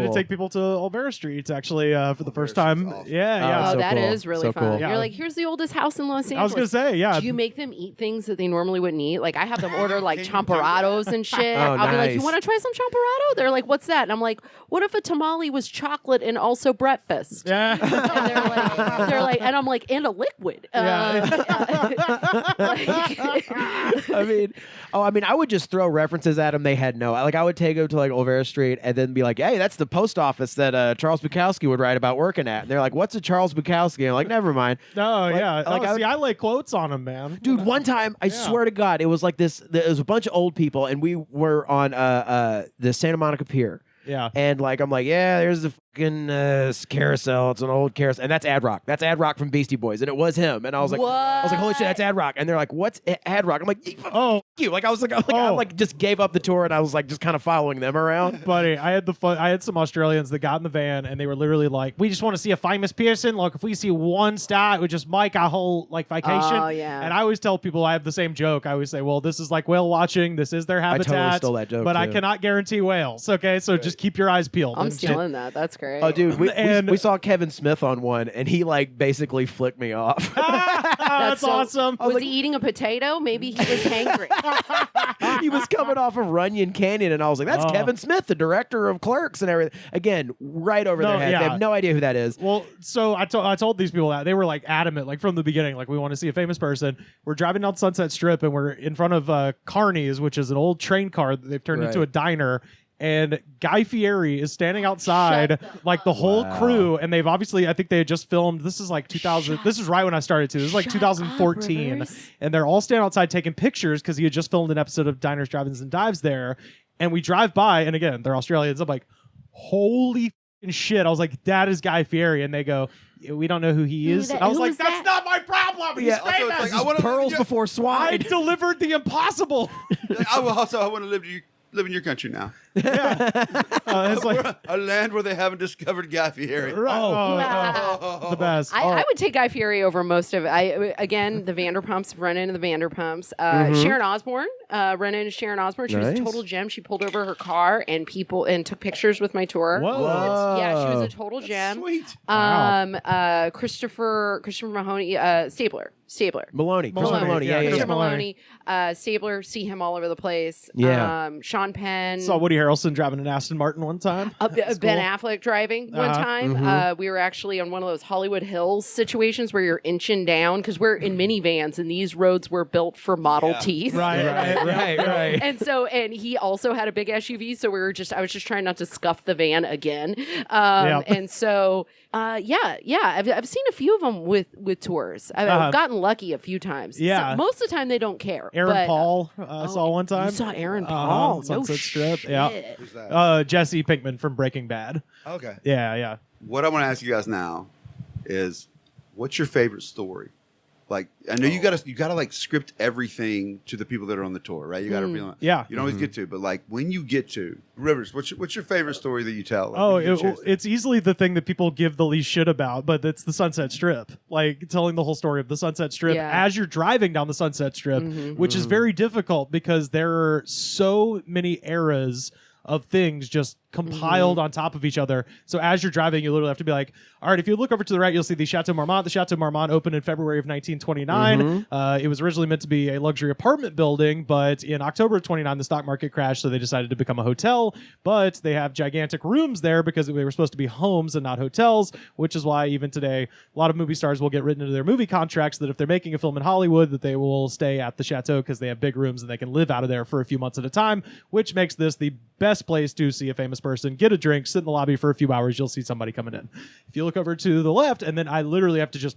had to take people to Olvera Street actually for the first time. Awesome. Yeah. Oh, that is really so fun. cool. You're like, here's the oldest house in Los Angeles. I was gonna say, yeah. Do you make them eat things that they normally wouldn't eat? Like I have them order like champurados and shit. Oh, I'll be like, you nice. want to try some champurrado? They're like, what's that? And I'm like, what if a tamale was chocolate and also breakfast? Yeah. And they're like, and I'm like, and a liquid. I mean, I would just throw references at them. They had no, like, I would take them to like Olvera Street and then be like, hey, that's the post office that Charles Bukowski would write about working at. And they're like, what's a Charles Bukowski? I'm like, never mind. Oh, Like- yeah. like I lay quotes on them, man. Dude, one time, I swear to God, it was like this. There was a bunch of old people, and we were on the Santa Monica Pier. Yeah. And like, I'm like, yeah, there's the fucking carousel. It's an old carousel, and that's Ad Rock. That's Ad Rock from Beastie Boys, and it was him. And I was like, holy shit, that's Ad Rock. And they're like, what's Ad Rock? I'm like, oh, you. Like I was like, I like just gave up the tour, and I was like, just kind of following them around. Buddy, I had some Australians that got in the van, and they were literally like, we just want to see a famous person. Look, if we see one star, it would just make our whole like vacation. Oh, yeah. And I always tell people, I have the same joke. I always say, well, this is like whale watching. This is their habitat. totally stole that joke, but I too. cannot guarantee whales. Okay, so just keep your eyes peeled. I'm And stealing that. That's great. Oh, dude, And- we saw Kevin Smith on one, and he like basically flicked me off. That's so- awesome. Was he eating a potato? Maybe he was hangry. He was coming off of Runyon Canyon, and I was like, that's Kevin Smith, the director of Clerks and everything. Again, right over their heads. yeah. They have no idea who that is. Well, so I told these people that they were like adamant, like from the beginning, like we want to see a famous person. We're driving down Sunset Strip and we're in front of Carney's, which is an old train car that they've turned into a diner. And Guy Fieri is standing outside, like the whole crew, and they've obviously, I think they had just filmed. This is like 2000. This is right when I started too. This is like 2014, and they're all standing outside taking pictures because he had just filmed an episode of Diners, Drive-ins, and Dives there. And we drive by, and again, they're Australians. I'm like, holy f***ing shit! I was like, that is Guy Fieri, and they go, we don't know who he is. And I was like, that's not my problem. He's famous. Like, I wanna, Pearls before swine. I delivered the impossible. I want to live in your country now. It's like A land where they haven't discovered Guy Fieri. the best. I would take Guy Fieri over most of it. Again, the Vanderpumps, run into the Vanderpumps. Sharon Osbourne, run into Sharon Osbourne. She was a total gem. She pulled over her car and took pictures with my tour. Whoa. Yeah, she was a total gem. Sweet. Christopher Mahoney, Stabler. Maloney. Chris Maloney, Maloney. Yeah, Christopher yeah. Maloney, Stabler, see him all over the place. Yeah. Sean Penn. Saw Woody Harrelson driving an Aston Martin one time. Ben Affleck driving one time. We were actually on one of those Hollywood Hills situations where you're inching down because we're in minivans and these roads were built for Model Ts. Right. And he also had a big SUV, so I was just trying not to scuff the van again. And so, I've seen a few of them with tours. I've gotten lucky a few times. Yeah. So most of the time they don't care. Aaron Paul saw one time. You saw Aaron Paul? Sunset Strip. Shit. Yeah. Who's that? Jesse Pinkman from Breaking Bad. Okay. Yeah. What I want to ask you guys now is, what's your favorite story? Like, I know you gotta like script everything to the people that are on the tour, right? You gotta be on. Yeah. You don't always get to, but like when you get to Rivers, what's your favorite story that you tell? Like, Oh, when you get a chance to- it's easily the thing that people give the least shit about, but it's the Sunset Strip. Like telling the whole story of the Sunset Strip as you're driving down the Sunset Strip, which is very difficult because there are so many eras of things just compiled on top of each other. So as you're driving, you literally have to be like, all right, if you look over to the right, you'll see the Chateau Marmont. The Chateau Marmont opened in February of 1929. It was originally meant to be a luxury apartment building, but in October of 29, the stock market crashed, so they decided to become a hotel. But they have gigantic rooms there because they were supposed to be homes and not hotels, which is why even today, a lot of movie stars will get written into their movie contracts that if they're making a film in Hollywood, that they will stay at the Chateau because they have big rooms and they can live out of there for a few months at a time, which makes this the best place to see a famous homeless person, get a drink, sit in the lobby for a few hours, you'll see somebody coming in. If you look over to the left, and then I literally have to just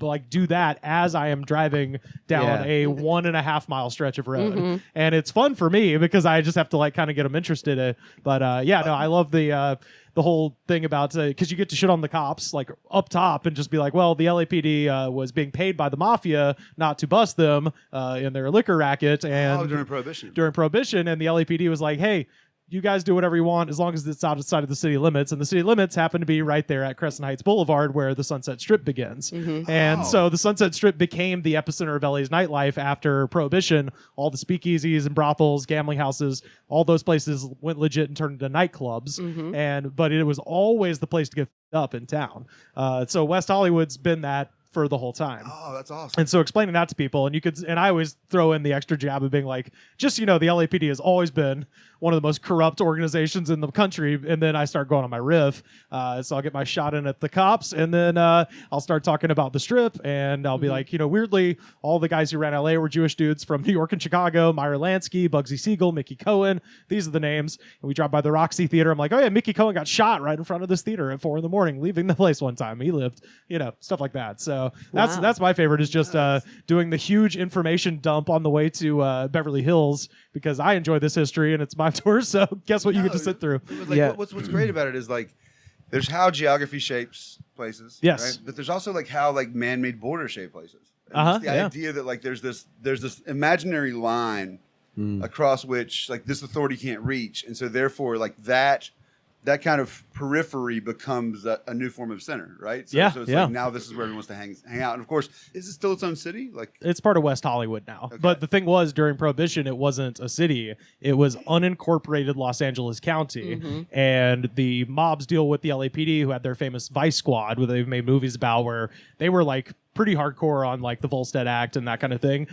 like do that as I am driving down a 1.5 mile stretch of road. And it's fun for me because I just have to like kind of get them interested in it. But I love the whole thing about because you get to shit on the cops like up top and just be like, well, the LAPD was being paid by the mafia not to bust them in their liquor racket, and during Prohibition, and the LAPD was like, hey, you guys do whatever you want as long as it's outside of the city limits, and the city limits happen to be right there at Crescent Heights Boulevard where the Sunset Strip begins. And so the Sunset Strip became the epicenter of LA's nightlife after Prohibition. All the speakeasies and brothels, gambling houses, all those places went legit and turned into nightclubs. But it was always the place to get up in town. So West Hollywood's been that for the whole time. Oh, that's awesome. And so explaining that to people, and I always throw in the extra jab of being like, just, the LAPD has always been one of the most corrupt organizations in the country. And then I start going on my riff. So I'll get my shot in at the cops, and then I'll start talking about the Strip, and I'll be like, weirdly, all the guys who ran LA were Jewish dudes from New York and Chicago: Meyer Lansky, Bugsy Siegel, Mickey Cohen. These are the names. And we drive by the Roxy Theater. I'm like, oh yeah, Mickey Cohen got shot right in front of this theater at 4 a.m, leaving the place one time. He lived, stuff like that. So that's my favorite, is just doing the huge information dump on the way to Beverly Hills, because I enjoy this history and it's my tour. So guess what you get to sit through. Like, what's great about it is like, there's how geography shapes places. Yes. Right? But there's also like how like man-made borders shape places. And the idea that like there's this imaginary line across which like this authority can't reach, and so therefore like that kind of periphery becomes a new form of center, right? So it's like now this is where everyone wants to hang out. And of course, is it still its own city? Like, it's part of West Hollywood now. Okay. But the thing was, during Prohibition, it wasn't a city. It was unincorporated Los Angeles County. And the mobs deal with the LAPD, who had their famous Vice Squad, where they've made movies about, where they were like pretty hardcore on like the Volstead Act and that kind of thing,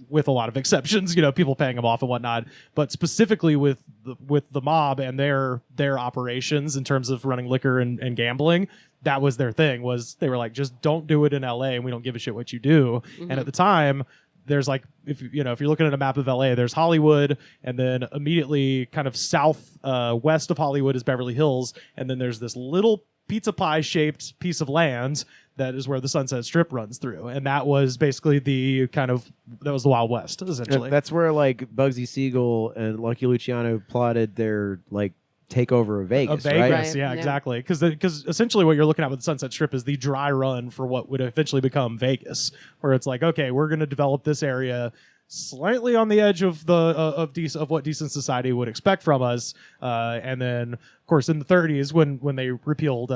with a lot of exceptions, people paying them off and whatnot. But specifically with the mob and their operations in terms of running liquor and gambling, that was their thing. Was they were like, just don't do it in LA, and we don't give a shit what you do. And at the time, there's like, if you're looking at a map of LA, there's Hollywood, and then immediately kind of south west of Hollywood is Beverly Hills, and then there's this little pizza pie shaped piece of land that is where the Sunset Strip runs through, and that was basically that was the Wild West, essentially. That's where like Bugsy Siegel and Lucky Luciano plotted their like takeover of Vegas. Right? Right. Yeah, exactly. Because essentially what you're looking at with the Sunset Strip is the dry run for what would eventually become Vegas, where it's like, okay, we're going to develop this area slightly on the edge of what decent society would expect from us, and then of course in the 30s when they repealed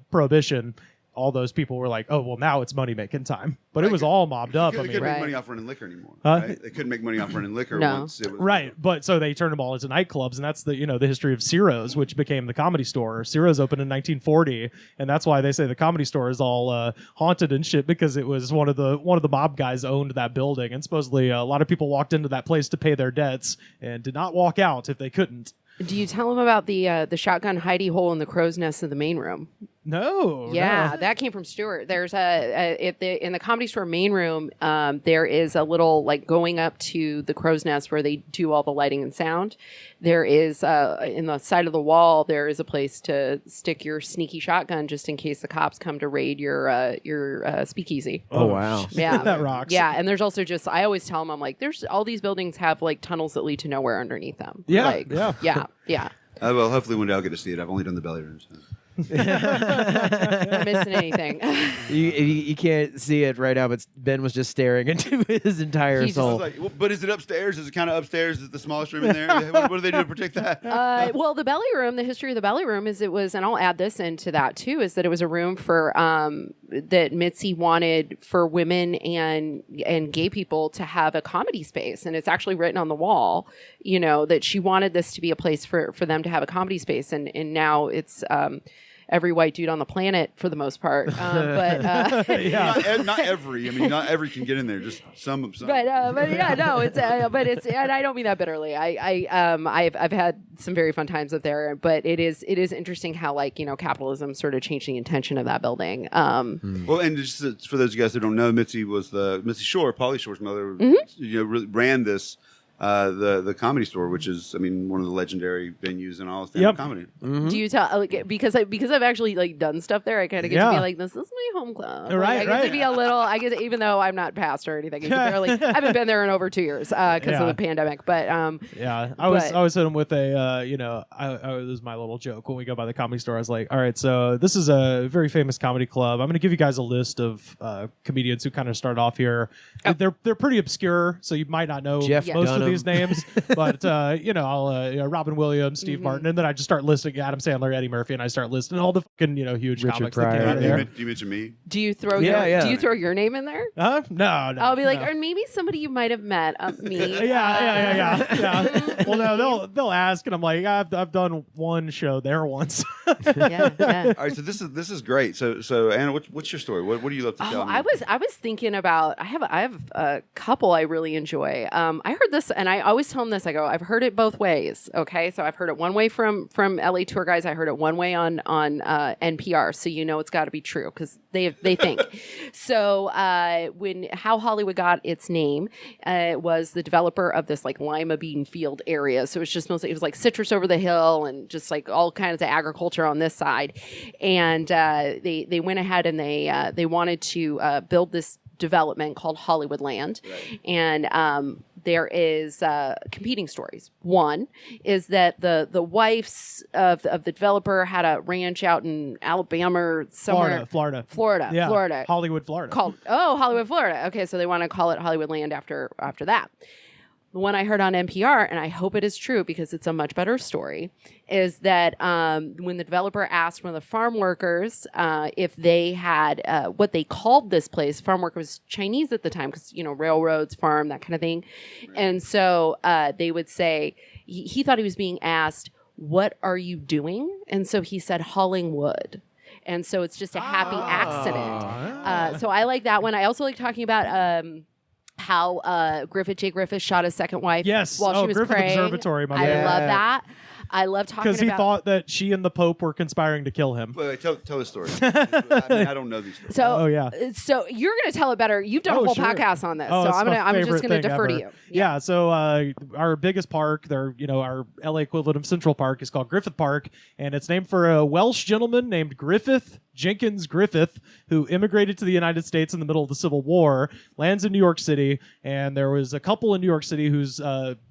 Prohibition, all those people were like, oh, well, now it's money making time. But it was all mobbed up. They couldn't make money off running liquor anymore. Right? They couldn't make money off running liquor once it was. Right. But so they turned them all into nightclubs. And that's the history of Ciro's, which became the Comedy Store. Ciro's opened in 1940. And that's why they say the Comedy Store is all haunted and shit, because it was one of the mob guys owned that building. And supposedly a lot of people walked into that place to pay their debts and did not walk out if they couldn't. Do you tell them about the shotgun hidey hole in the crow's nest of the main room? No. Yeah, that came from Stewart. There's in the Comedy Store main room, there is a little like going up to the crow's nest where they do all the lighting and sound. There is in the side of the wall, there is a place to stick your sneaky shotgun just in case the cops come to raid your speakeasy. Oh wow. Yeah. That rocks. Yeah, and there's also I always tell them, I'm like, there's all these buildings have like tunnels that lead to nowhere underneath them. Yeah. Like, yeah. Well, hopefully one day I'll get to see it. I've only done the belly room. So. Not missing anything. You can't see it right now, but Ben was just staring into his entire soul. Like, well, but is it upstairs? Is it kind of upstairs? Is it the smallest room in there? What do they do to protect that? Well, the belly room, the history of the belly room is it was, and I'll add this into that too, is that it was a room for that Mitzi wanted for women and gay people to have a comedy space, and it's actually written on the wall, that she wanted this to be a place for them to have a comedy space, and now it's every white dude on the planet for the most part, but not every. I mean, not every can get in there. Just some. But yeah, no, it's and I don't mean that bitterly. I've had some very fun times up there, but it is interesting how capitalism sort of changed the intention of that building. Well, and just for those of you guys that don't know, Mitzi Shore, Pauly Shore's mother, really ran this the Comedy Store, which is, I mean, one of the legendary venues in all of stand-up comedy. Mm-hmm. Do you tell because I've actually like done stuff there? I kind of get to be like, this is my home club. Right, I get to be a little. I get to, even though I'm not past or anything. I haven't been there in over 2 years because of the pandemic. But I was hit him with a it was my little joke when we go by the Comedy Store. I was like, all right, so this is a very famous comedy club. I'm going to give you guys a list of comedians who kind of started off here. Oh. They're pretty obscure, so you might not know most of these names. But I'll Robin Williams, Steve Martin, and then I just start listing Adam Sandler, Eddie Murphy, and I start listing all the fucking huge Richard comics Pryor. that came out of there. Do you mention me? do you throw do you throw your name in there? No. I'll be like, or maybe somebody you might have met. Me. Yeah. Well, no, they'll ask, and I'm like, I've done one show there once. Yeah. All right, so this is great. So Anna, what's your story? What do you love to tell me? I was thinking about. I have a couple I really enjoy. I heard this, and I always tell them this. I go, I've heard it both ways. Okay, so I've heard it one way from LA Tour Guys. I heard it one way on NPR. So it's got to be true because they think. So when How Hollywood got its name, was the developer of this like lima bean field area. So it's just mostly it was like citrus over the hill and just like all kinds of agriculture on this side. And they went ahead and they wanted to build this development called Hollywood Land. Right. And there is competing stories. One is that the wives of the developer had a ranch out in Alabama or somewhere. Florida. Yeah. Florida. Hollywood, Florida. Hollywood, Florida. Okay, so they want to call it Hollywood Land after that. The one I heard on NPR, and I hope it is true because it's a much better story, is that when the developer asked one of the farm workers if they had what they called this place, farm worker was Chinese at the time because, railroads, farm, that kind of thing. Right. And so they would say, he thought he was being asked, what are you doing? And so he said, hauling wood. And so it's just a happy accident. So I like that one. I also like talking about... how Jay Griffith shot his second wife while she was Griffith praying. Observatory, my I man. love that. I love talking about... Because he thought that she and the Pope were conspiring to kill him. Wait, tell the story. I don't know these stories. So you're going to tell it better. You've done a whole podcast on this, so I'm just going to defer to you. Yeah. So our biggest park, our LA equivalent of Central Park, is called Griffith Park, and it's named for a Welsh gentleman named Griffith Jenkins Griffith, who immigrated to the United States in the middle of the Civil War, lands in New York City, and there was a couple in New York City whose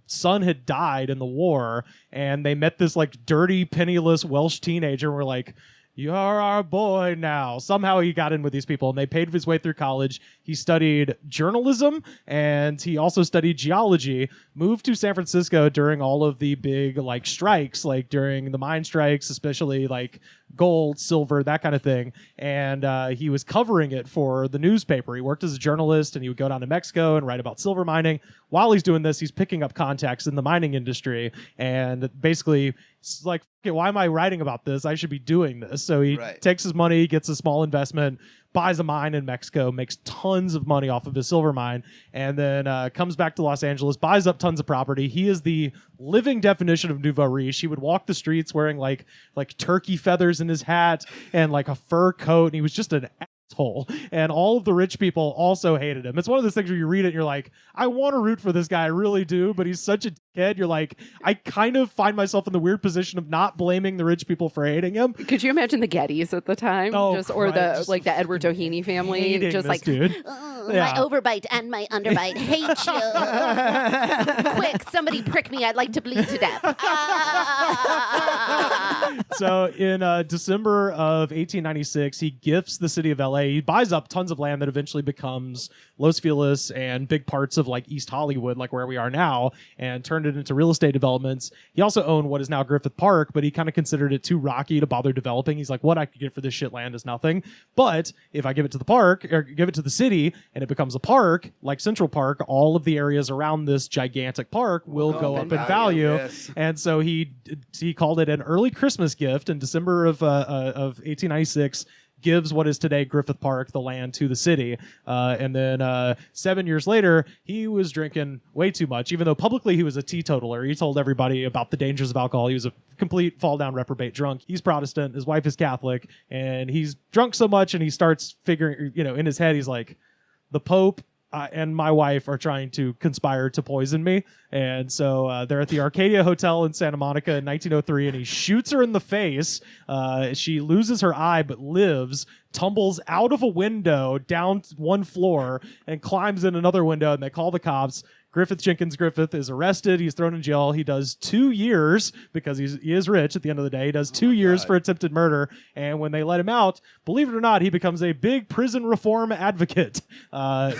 son had died in the war, and they met this like dirty, penniless Welsh teenager and were like, you're our boy now. Somehow he got in with these people, and they paid his way through college. He studied journalism, and he also studied geology, moved to San Francisco during all of the big like strikes, like during the mine strikes, especially like gold, silver, that kind of thing. And he was covering it for the newspaper. He worked as a journalist, and he would go down to Mexico and write about silver mining. While he's doing this, he's picking up contacts in the mining industry, and basically it's like, okay, why am I writing about this? I should be doing this. So he takes his money, gets a small investment, buys a mine in Mexico, makes tons of money off of his silver mine, and then comes back to Los Angeles, buys up tons of property. He is the living definition of nouveau riche. He would walk the streets wearing like turkey feathers in his hat and like a fur coat, and he was just an asshole. And all of the rich people also hated him. It's one of those things where you read it and you're like, I want to root for this guy, I really do, but he's such a dickhead. You're like, I kind of find myself in the weird position of not blaming the rich people for hating him. Could you imagine the Gettys at the time? Or the Edward Doheny family, just like, dude. My overbite and my underbite hate you. Quick, somebody prick me. I'd like to bleed to death. So in December of 1896, he gifts the city of LA. He buys up tons of land that eventually becomes Los Feliz and big parts of like East Hollywood, like where we are now, and turned it into real estate developments. He also owned what is now Griffith Park, but he kind of considered it too rocky to bother developing. He's like, what I could get for this shit land is nothing. But if I give it to the park or give it to the city and it becomes a park like Central Park, all of the areas around this gigantic park will go up in value. Yes. And so he called it an early Christmas gift in December of 1896. Gives what is today Griffith Park the land to the city. And then 7 years later, he was drinking way too much, even though publicly he was a teetotaler. He told everybody about the dangers of alcohol. He was a complete fall-down reprobate drunk. He's Protestant. His wife is Catholic. And he's drunk so much, and he starts figuring, in his head, he's like, the Pope and my wife are trying to conspire to poison me. And so they're at the Arcadia Hotel in Santa Monica in 1903, and he shoots her in the face. She loses her eye but lives, tumbles out of a window down one floor, and climbs in another window, and they call the cops. Jenkins Griffith is arrested. He's thrown in jail. He does 2 years because he is rich at the end of the day. He does 2 years for attempted murder. And when they let him out, believe it or not, he becomes a big prison reform advocate. And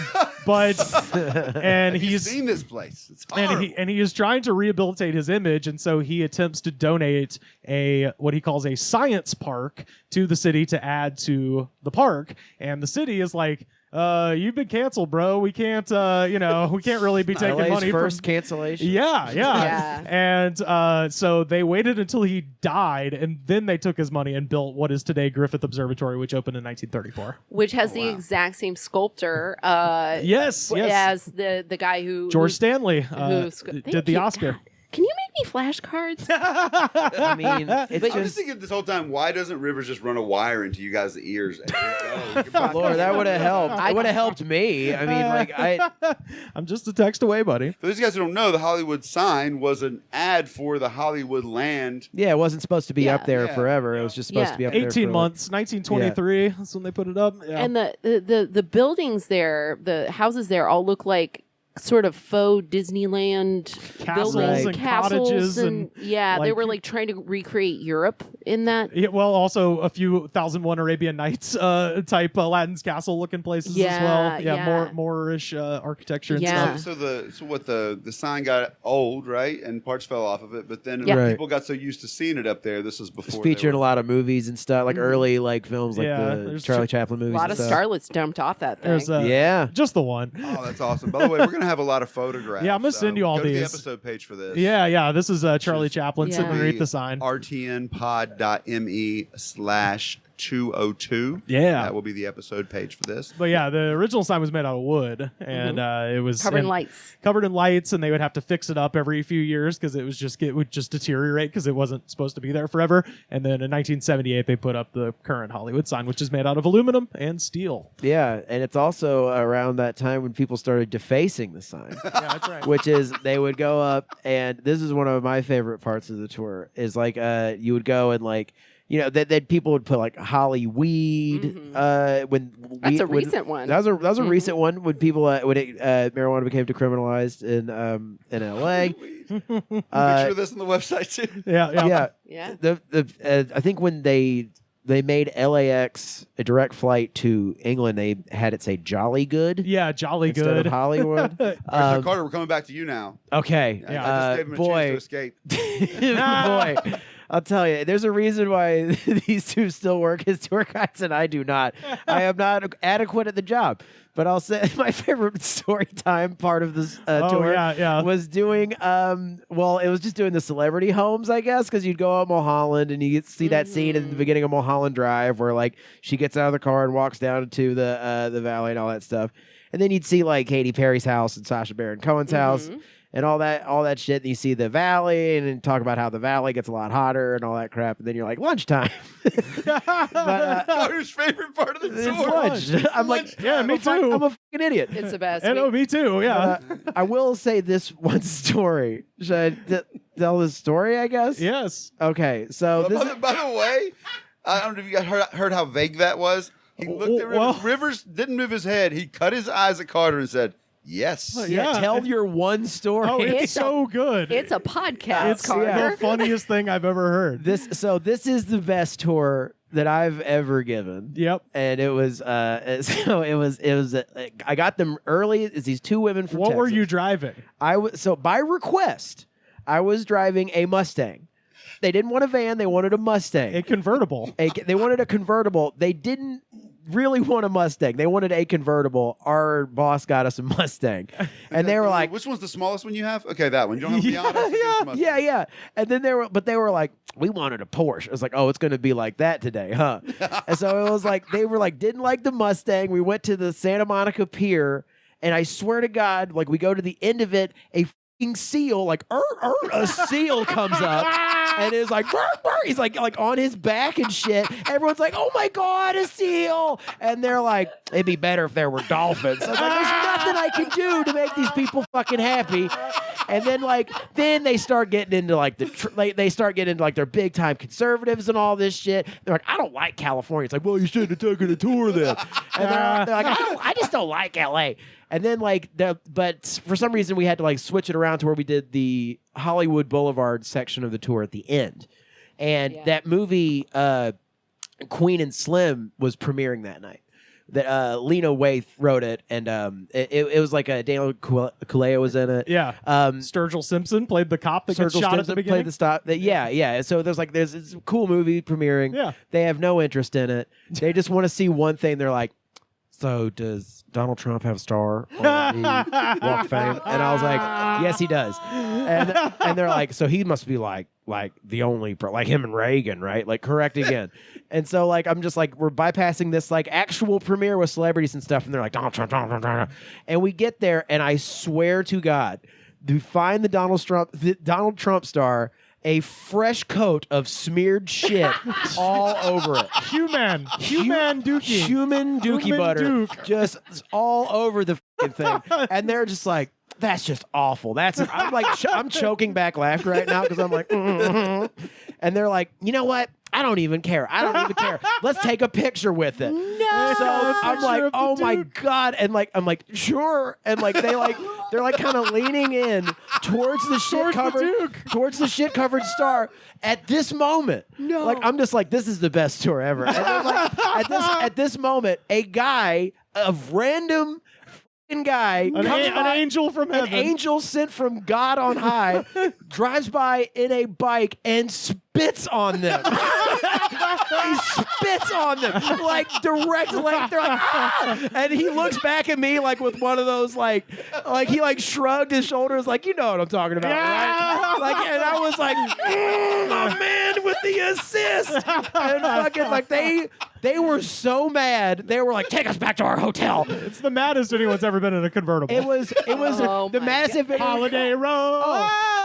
he's seen this place. It's horrible. And he is trying to rehabilitate his image. And so he attempts to donate what he calls a science park to the city to add to the park. And the city is like, you've been canceled, bro. We can't, we can't really be taking LA's money. First cancellation. Yeah. And so they waited until he died, and then they took his money and built what is today Griffith Observatory, which opened in 1934. Which has the exact same sculptor. Yes. As the guy who George Stanley did the Oscar. God. Can you make me flashcards? I mean, it's I'm just thinking this whole time, why doesn't Rivers just run a wire into you guys' ears? And Lord, that would have helped. It would have helped me. I mean, I'm just a text away, buddy. For those guys who don't know, the Hollywood sign was an ad for the Hollywood land. Yeah, it wasn't supposed to be up there forever. It was just supposed to be up there 18 months, 1923. That's when they put it up. Yeah. And the buildings there, the houses there all look like sort of faux Disneyland Castles buildings, and castles cottages and they were like trying to recreate Europe in that. Yeah, well, also a few 1001 Arabian Nights type Aladdin's castle looking places as well. Yeah, Moorish architecture and stuff. So the sign got old, right, and parts fell off of it. But then people got so used to seeing it up there. This was before. It's featured in a lot of movies and stuff, like early films, like the Charlie Chaplin movies. A lot of starlets dumped off that thing. Just the one. Oh, that's awesome. By the way, we're gonna have a lot of photographs. Yeah, I'm gonna send you all go these. To the episode page for this. Yeah. This is Charlie Chaplin sitting underneath the sign. rtnpod.me/202. Yeah, that will be the episode page for this. But yeah, the original sign was made out of wood, and it was covered in lights. Covered in lights, and they would have to fix it up every few years because it would just deteriorate because it wasn't supposed to be there forever. And then in 1978, they put up the current Hollywood sign, which is made out of aluminum and steel. Yeah, and it's also around that time when people started defacing the sign. Yeah, that's right. Which is they would go up, and this is one of my favorite parts of the tour. Is like you would go and like. That people would put like holly weed. When that's a recent one. That was a recent one when people when marijuana became decriminalized in L.A. Picture of this on the website too. Yeah. I think when they made LAX a direct flight to England, they had it say Jolly Good. Yeah, Jolly instead Good. of Hollywood. Carter, we're coming back to you now. Okay. I just gave him a chance to escape. Boy. I'll tell you, there's a reason why these two still work as tour guides and I do not. I am not adequate at the job. But I'll say my favorite story time part of this tour was doing, it was just doing the celebrity homes, I guess, because you'd go out Mulholland and you see that scene at the beginning of Mulholland Drive where like she gets out of the car and walks down to the valley and all that stuff. And then you'd see like Katy Perry's house and Sacha Baron Cohen's house. And all that shit, and you see the valley, and then talk about how the valley gets a lot hotter and all that crap, and then you're like, lunchtime. Carter's favorite part of the tour. Lunch. I'm like, yeah, me too. I'm a fucking idiot. It's the best. Me too. Yeah. I will say this one story. Should I tell this story? I guess. Yes. Okay. So by the way, I don't know if you guys heard how vague that was. He looked at Rivers. Rivers didn't move his head. He cut his eyes at Carter and said, yes. Tell your one story. Oh, it's so good. It's a podcast. It's the funniest thing I've ever heard. This is the best tour that I've ever given. Yep. And it was I got them early. It's these two women from Texas. What were you driving? By request, I was driving a Mustang. They didn't want a van. They wanted a Mustang. A convertible. They wanted a convertible. They didn't really want a Mustang. They wanted a convertible. Our boss got us a Mustang. And they were like, which one's the smallest one you have? Okay, that one. You don't have a Miata? Yeah. And then they were like, we wanted a Porsche. I was like, oh, it's going to be like that today, huh? And so it was like, they were like, didn't like the Mustang. We went to the Santa Monica Pier, and I swear to God, like we go to the end of it, a seal, like a seal comes up and is like, burr, burr. He's like on his back and shit. Everyone's like, oh my God, a seal. And they're like, it'd be better if there were dolphins. I was like, there's nothing I can do to make these people fucking happy. And then they start getting into like their big time conservatives and all this shit. They're like, I don't like California. It's like, well, you shouldn't have taken a tour then. And they're like, I just don't like LA. And then but for some reason we had to like switch it around to where we did the Hollywood Boulevard section of the tour at the end. And that movie, Queen and Slim, was premiering that night. That Lena Waithe wrote it, and it was like Daniel Kaluuya was in it. Yeah. Sturgill Simpson played the cop that gets shot at the beginning. Played the stop. Yeah. So there's it's a cool movie premiering. Yeah. They have no interest in it. They just want to see one thing. They're like, so does Donald Trump have a star on the Walk of Fame? And I was like, yes, he does. And they're like, so he must be like the only like him and Reagan, right? Like correct again. And so like I'm just like we're bypassing this like actual premiere with celebrities and stuff, and they're like Donald Trump. And we get there, and I swear to God, we find the Donald Trump star. A fresh coat of smeared shit all over it. Human dookie. Human dookie butter. Just all over the fucking thing. And they're just like, that's just awful. I'm like, I'm choking back laughter right now because I'm like, and they're like, you know what? I don't even care. Let's take a picture with it. No. So I'm like, oh my God. And like, I'm like, sure. And like, they're like kind of leaning in towards the shit covered star at this moment. No. Like, I'm just like, this is the best tour ever. And then like, at this moment, a random guy, an angel from heaven, an angel sent from God on high, drives by in a bike and spits on them. He spits on them like direct, like they're like, ah! And he looks back at me like with one of those like he like shrugged his shoulders like, you know what I'm talking about, right? Like, and I was like, my man with the assist, and fucking like they were so mad. They were like, take us back to our hotel. It's the maddest anyone's ever been in a convertible. It was the massive Holiday Road.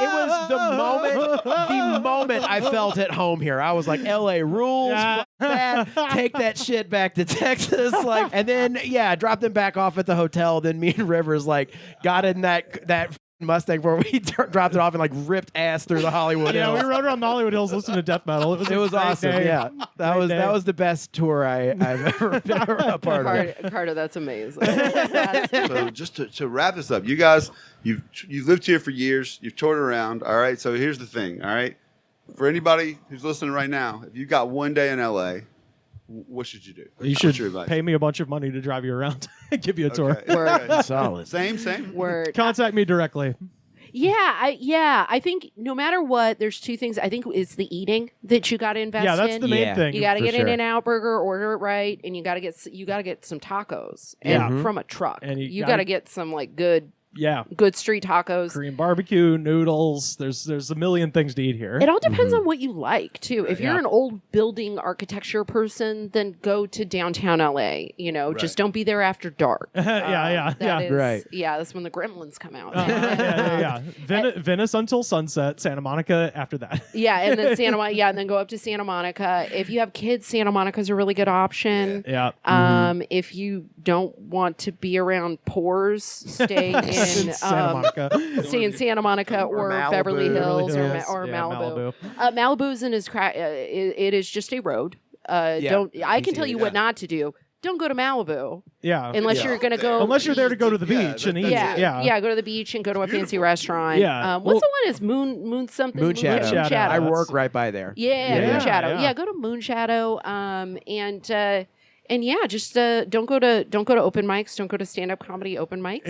It was the moment I felt at home here. I was like, LA rules. Fuck that. Take that shit back to Texas. Like, and then dropped them back off at the hotel. Then me and Rivers like got in that Mustang where we dropped it off and like ripped ass through the Hollywood Hills. We rode around the Hollywood Hills listening to death metal. It was awesome. Day. Yeah, that was the best tour I've ever been a part of. Carter, that's amazing. So just to wrap this up, you guys, you've lived here for years. You've toured around. All right. So here's the thing. All right. For anybody who's listening right now, if you got one day in LA, what should you do? You should pay me a bunch of money to drive you around and give you a tour. Okay. Solid. Same. Word. Contact me directly. Yeah, I think no matter what, there's two things. I think it's the eating that you got to invest in. Yeah, that's the main thing. You got to get an In-N-Out burger, order it right, and you got to get some tacos from a truck. And you got to get some like good street tacos, Korean barbecue, noodles. There's a million things to eat here. It all depends on what you like too. If you're an old building architecture person, then go to downtown LA. Just don't be there after dark. Right. Yeah, that's when the gremlins come out. Venice until sunset, Santa Monica after that. And then and then go up to Santa Monica. If you have kids, Santa Monica's a really good option. If you don't want to be around pores, stay in Santa Monica. Stay in Santa Monica or Beverly Hills or Malibu. Malibu's it is just a road. I can tell you what not to do. Don't go to Malibu. Unless you're going to go. Unless you're there to go to the beach and eat. Go to the beach and go to a fancy restaurant. What's the one? Is Moon something? Moon Shadow. Moon Shadow. I work right by there. Moon Shadow. Yeah, go to Moon Shadow. And just don't go to open mics. Don't go to stand-up comedy open mics.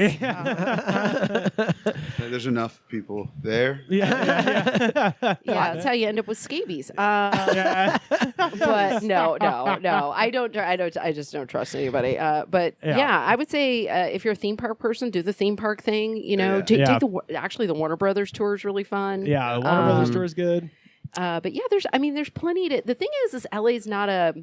There's enough people there. That's how you end up with scabies. But no, I don't. I just don't trust anybody. I would say if you're a theme park person, do the theme park thing. Take the Warner Brothers tour is really fun. The Warner Brothers tour is good. But there's plenty to. The thing is LA's not a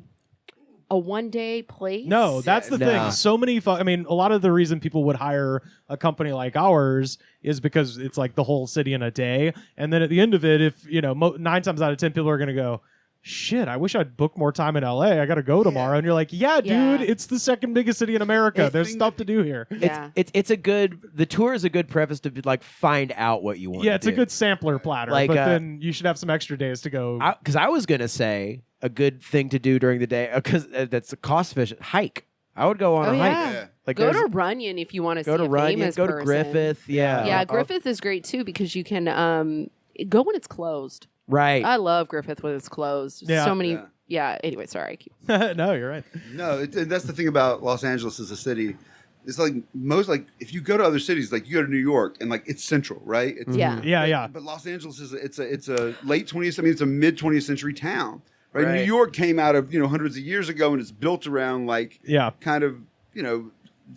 a one-day place. No, that's the thing. So many. I mean, a lot of the reason people would hire a company like ours is because it's like the whole city in a day, and then at the end of it, if 9 times out of 10 people are going to go, shit, I wish I'd book more time in LA. I got to go tomorrow. And you're like, dude, it's the second biggest city in America. There's stuff to do here. Yeah. The tour is a good preface to like find out what you want. Yeah, it's a good sampler platter. Like, but then you should have some extra days to go. Because I was gonna say a good thing to do during the day because that's cost efficient. Hike. I would go on a hike. Yeah. Like go to Runyon if you want to see a famous go to person. Griffith. Yeah, Griffith is great too because you can go when it's closed. Right. I love Griffith when it's closed. Yeah. So many. Yeah. Anyway, sorry. No, you're right. No, that's the thing about Los Angeles as a city. It's like if you go to other cities, like you go to New York and like it's central, right? It's, Yeah. But Los Angeles it's a late 20th. I mean, it's a mid 20th century town, right? New York came out of hundreds of years ago, and it's built around kind of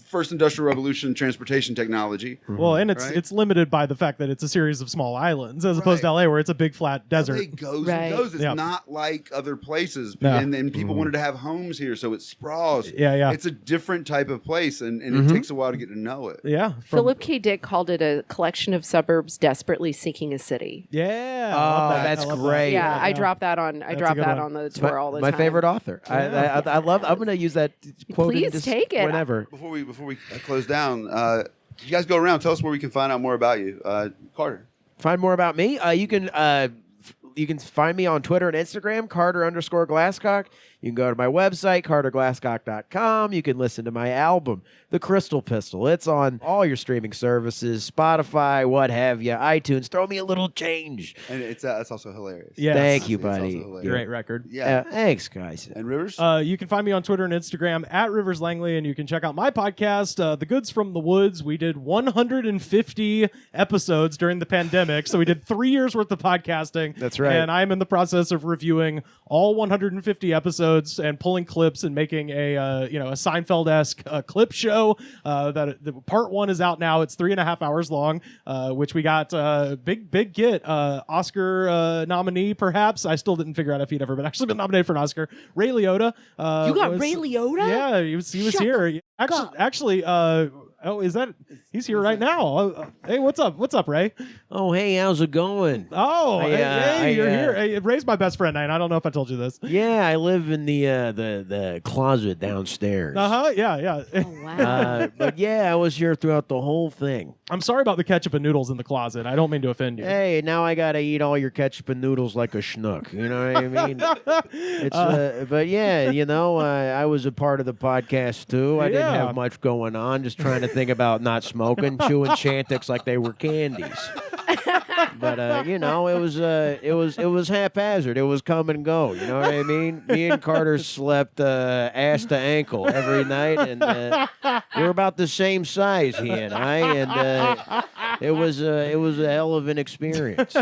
first industrial revolution transportation technology. Well, and it's limited by the fact that it's a series of small islands as opposed to LA where it's a big flat desert. LA goes and goes. It's not like other places. And then people wanted to have homes here, so it sprawls. Yeah. It's a different type of place, and it takes a while to get to know it. Yeah. Philip K. Dick called it a collection of suburbs desperately seeking a city. Yeah. Oh, that's great. Yeah, I dropped that on the tour all the time. My favorite author. I love. I'm going to use that quote. Please take it. Whenever. Before we close down, you guys go around. Tell us where we can find out more about you, Carter. Find more about me. You can find me on Twitter and Instagram, Carter_Glasscock. You can go to my website, carterglasscock.com. You can listen to my album, The Crystal Pistol. It's on all your streaming services, Spotify, what have you, iTunes. Throw me a little change. And it's also hilarious. Yeah. Thank you, buddy. Great record. Yeah. Thanks, guys. And Rivers? You can find me on Twitter and Instagram at Rivers Langley, and you can check out my podcast, The Goods from the Woods. We did 150 episodes during the pandemic, so we did 3 years worth of podcasting. That's right. And I'm in the process of reviewing all 150 episodes and pulling clips and making a Seinfeld-esque clip show. That part 1 is out now. It's 3.5 hours long, which we got big get Oscar nominee perhaps. I still didn't figure out if he'd ever been actually been nominated for an Oscar. Ray Liotta. You got Ray Liotta? Yeah, he was here. Actually, is that he's here right now? Hey, what's up, Ray? Oh, hey, how's it going? Oh, hey, you're here. Hey, Ray's my best friend, and I don't know if I told you this. Yeah, I live in the closet downstairs. Yeah. Oh, wow. But yeah, I was here throughout the whole thing. I'm sorry about the ketchup and noodles in the closet. I don't mean to offend you. Hey, now I gotta eat all your ketchup and noodles like a schnook. You know what I mean? It's but yeah, I was a part of the podcast too. I didn't have much going on, just trying to think about not smoking, chewing Chantix like they were candies. But it was haphazard. It was come and go. You know what I mean? Me and Carter slept ass to ankle every night, and we're about the same size, he and I, and it was a hell of an experience.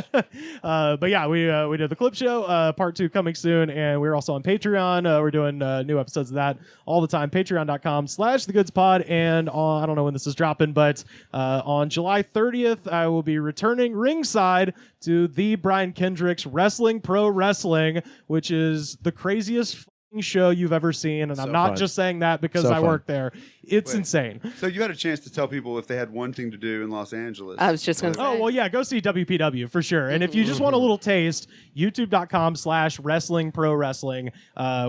But yeah, we did the clip show, part 2 coming soon, and we're also on Patreon. We're doing new episodes of that all the time. Patreon.com/thegoodspod, and I don't know when this is dropping, but on July 30th, I will be returning ringside to the Brian Kendrick's Wrestling Pro Wrestling, which is the craziest show you've ever seen, and I'm not just saying that because I work there. It's insane. So you had a chance to tell people if they had one thing to do in Los Angeles. I was just going to say. Oh, well, yeah, go see WPW for sure. And if you just want a little taste, youtube.com/wrestling pro wrestling.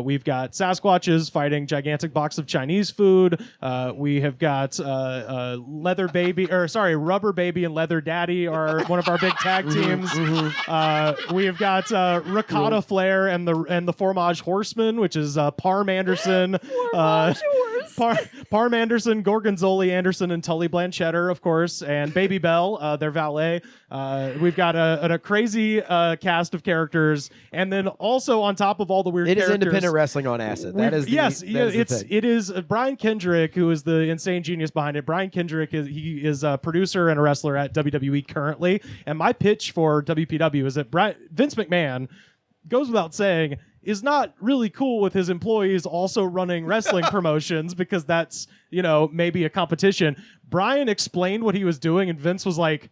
We've got Sasquatches fighting gigantic box of Chinese food. We have got Rubber Baby and Leather Daddy are one of our big tag teams. We have got Ricotta Flair and the Fromage Horseman, which is Parm Anderson. Parm Anderson, Gorgonzoli Anderson, and Tully Blanchetter, of course, and Baby Bell, their valet. We've got a crazy cast of characters, and then also on top of all the weird characters... It is independent wrestling on acid. It is Brian Kendrick, who is the insane genius behind it. Brian Kendrick is a producer and a wrestler at WWE currently, and my pitch for WPW is that Vince McMahon, goes without saying, is not really cool with his employees also running wrestling promotions because that's, maybe a competition. Brian explained what he was doing, and Vince was like,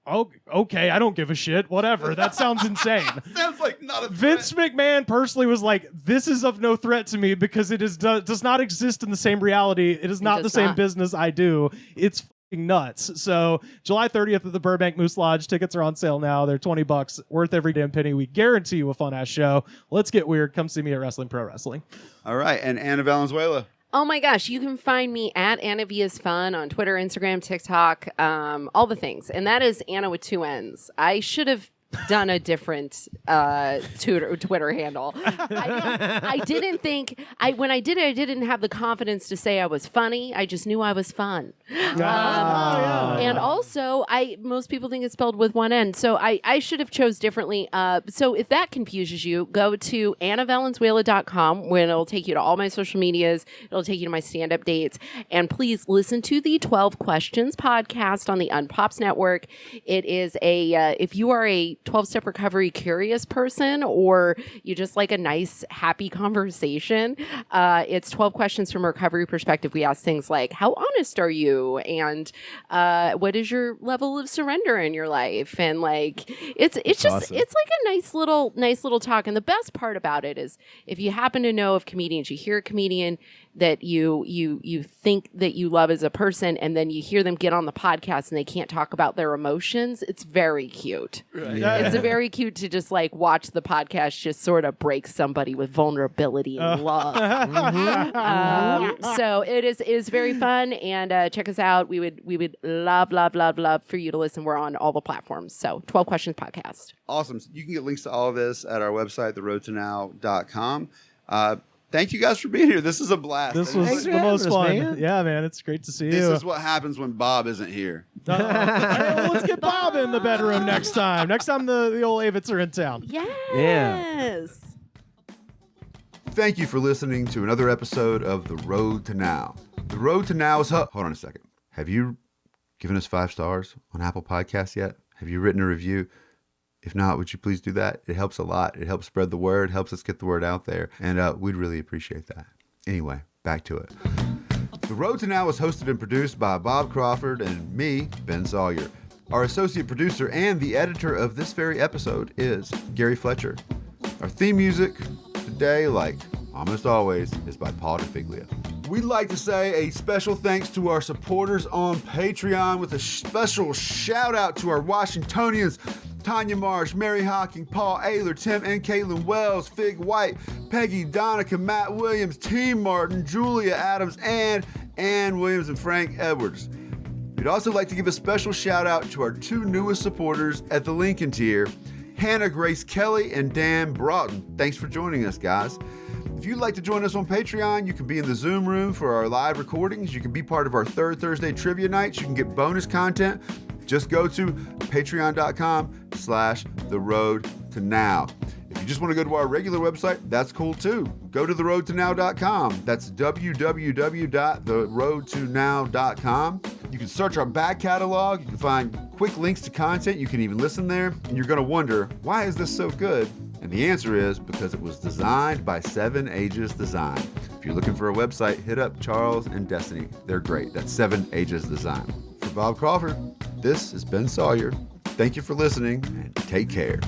Oh, okay, I don't give a shit. Whatever. That sounds insane. Sounds like not a Vince McMahon personally was like, this is of no threat to me because it does not exist in the same reality. It is not the same business I do. It's fucking nuts. So July 30th at the Burbank Moose Lodge. Tickets are on sale now. They're $20, worth every damn penny. We guarantee you a fun-ass show. Let's get weird. Come see me at Wrestling Pro Wrestling. All right, and Anna Valenzuela. Oh my gosh, you can find me at Anna V is Fun on Twitter, Instagram, TikTok, all the things. And that is Anna with 2 N's. I should have done a different Twitter handle. I didn't think when I did it, I didn't have the confidence to say I was funny. I just knew I was fun. And also, most people think it's spelled with 1 N, so I should have chose differently. So if that confuses you, go to annavalenzuela.com, when it'll take you to all my social medias. It'll take you to my stand-up dates, and please listen to the 12 Questions podcast on the Unpops Network. It is if you are a 12-step recovery curious person, or you just like a nice, happy conversation, it's 12 questions from a recovery perspective. We ask things like, how honest are you? And what is your level of surrender in your life? And like, it's just, awesome. it's like a nice little talk. And the best part about it is, if you happen to know of comedians, you hear a comedian that you think that you love as a person, and then you hear them get on the podcast and they can't talk about their emotions. It's very cute. Right. Yeah. It's very cute to just like watch the podcast just sort of break somebody with vulnerability and love. So it is very fun, and check us out. We would love for you to listen. We're on all the platforms. So 12 Questions podcast. Awesome. You can get links to all of this at our website, theroadtonow.com. Thank you guys for being here. This is a blast. This was the most fun. Man. Yeah, man. It's great to see you. This is what happens when Bob isn't here. All right, well, let's get Bob in the bedroom next time. Next time the old Avits are in town. Yes. Yeah. Thank you for listening to another episode of The Road to Now. The Road to Now is Hold on a second. Have you given us 5 stars on Apple Podcasts yet? Have you written a review? If not, would you please do that? It helps a lot. It helps spread the word, helps us get the word out there, and we'd really appreciate that. Anyway, back to it. The Road to Now is hosted and produced by Bob Crawford and me, Ben Sawyer. Our associate producer and the editor of this very episode is Gary Fletcher. Our theme music today, like almost always, is by Paul DeFiglia. We'd like to say a special thanks to our supporters on Patreon, with a special shout out to our Washingtonians, Tanya Marsh, Mary Hawking, Paul Ayler, Tim and Caitlin Wells, Fig White, Peggy Donica, Matt Williams, T. Martin, Julia Adams, and Ann Williams and Frank Edwards. We'd also like to give a special shout out to our 2 newest supporters at the Lincoln tier, Hannah Grace Kelly and Dan Broughton. Thanks for joining us, guys. If you'd like to join us on Patreon, you can be in the Zoom room for our live recordings. You can be part of our third Thursday trivia nights. You can get bonus content. Just go to patreon.com/theroadtonow. If you just want to go to our regular website, that's cool too. Go to theroadtonow.com. That's www.theroadtonow.com. You can search our back catalog. You can find quick links to content. You can even listen there. And you're going to wonder, why is this so good? And the answer is because it was designed by 7 Ages Design. If you're looking for a website, hit up Charles and Destiny. They're great. That's 7 Ages Design. For Bob Crawford, this is Ben Sawyer. Thank you for listening, and take care.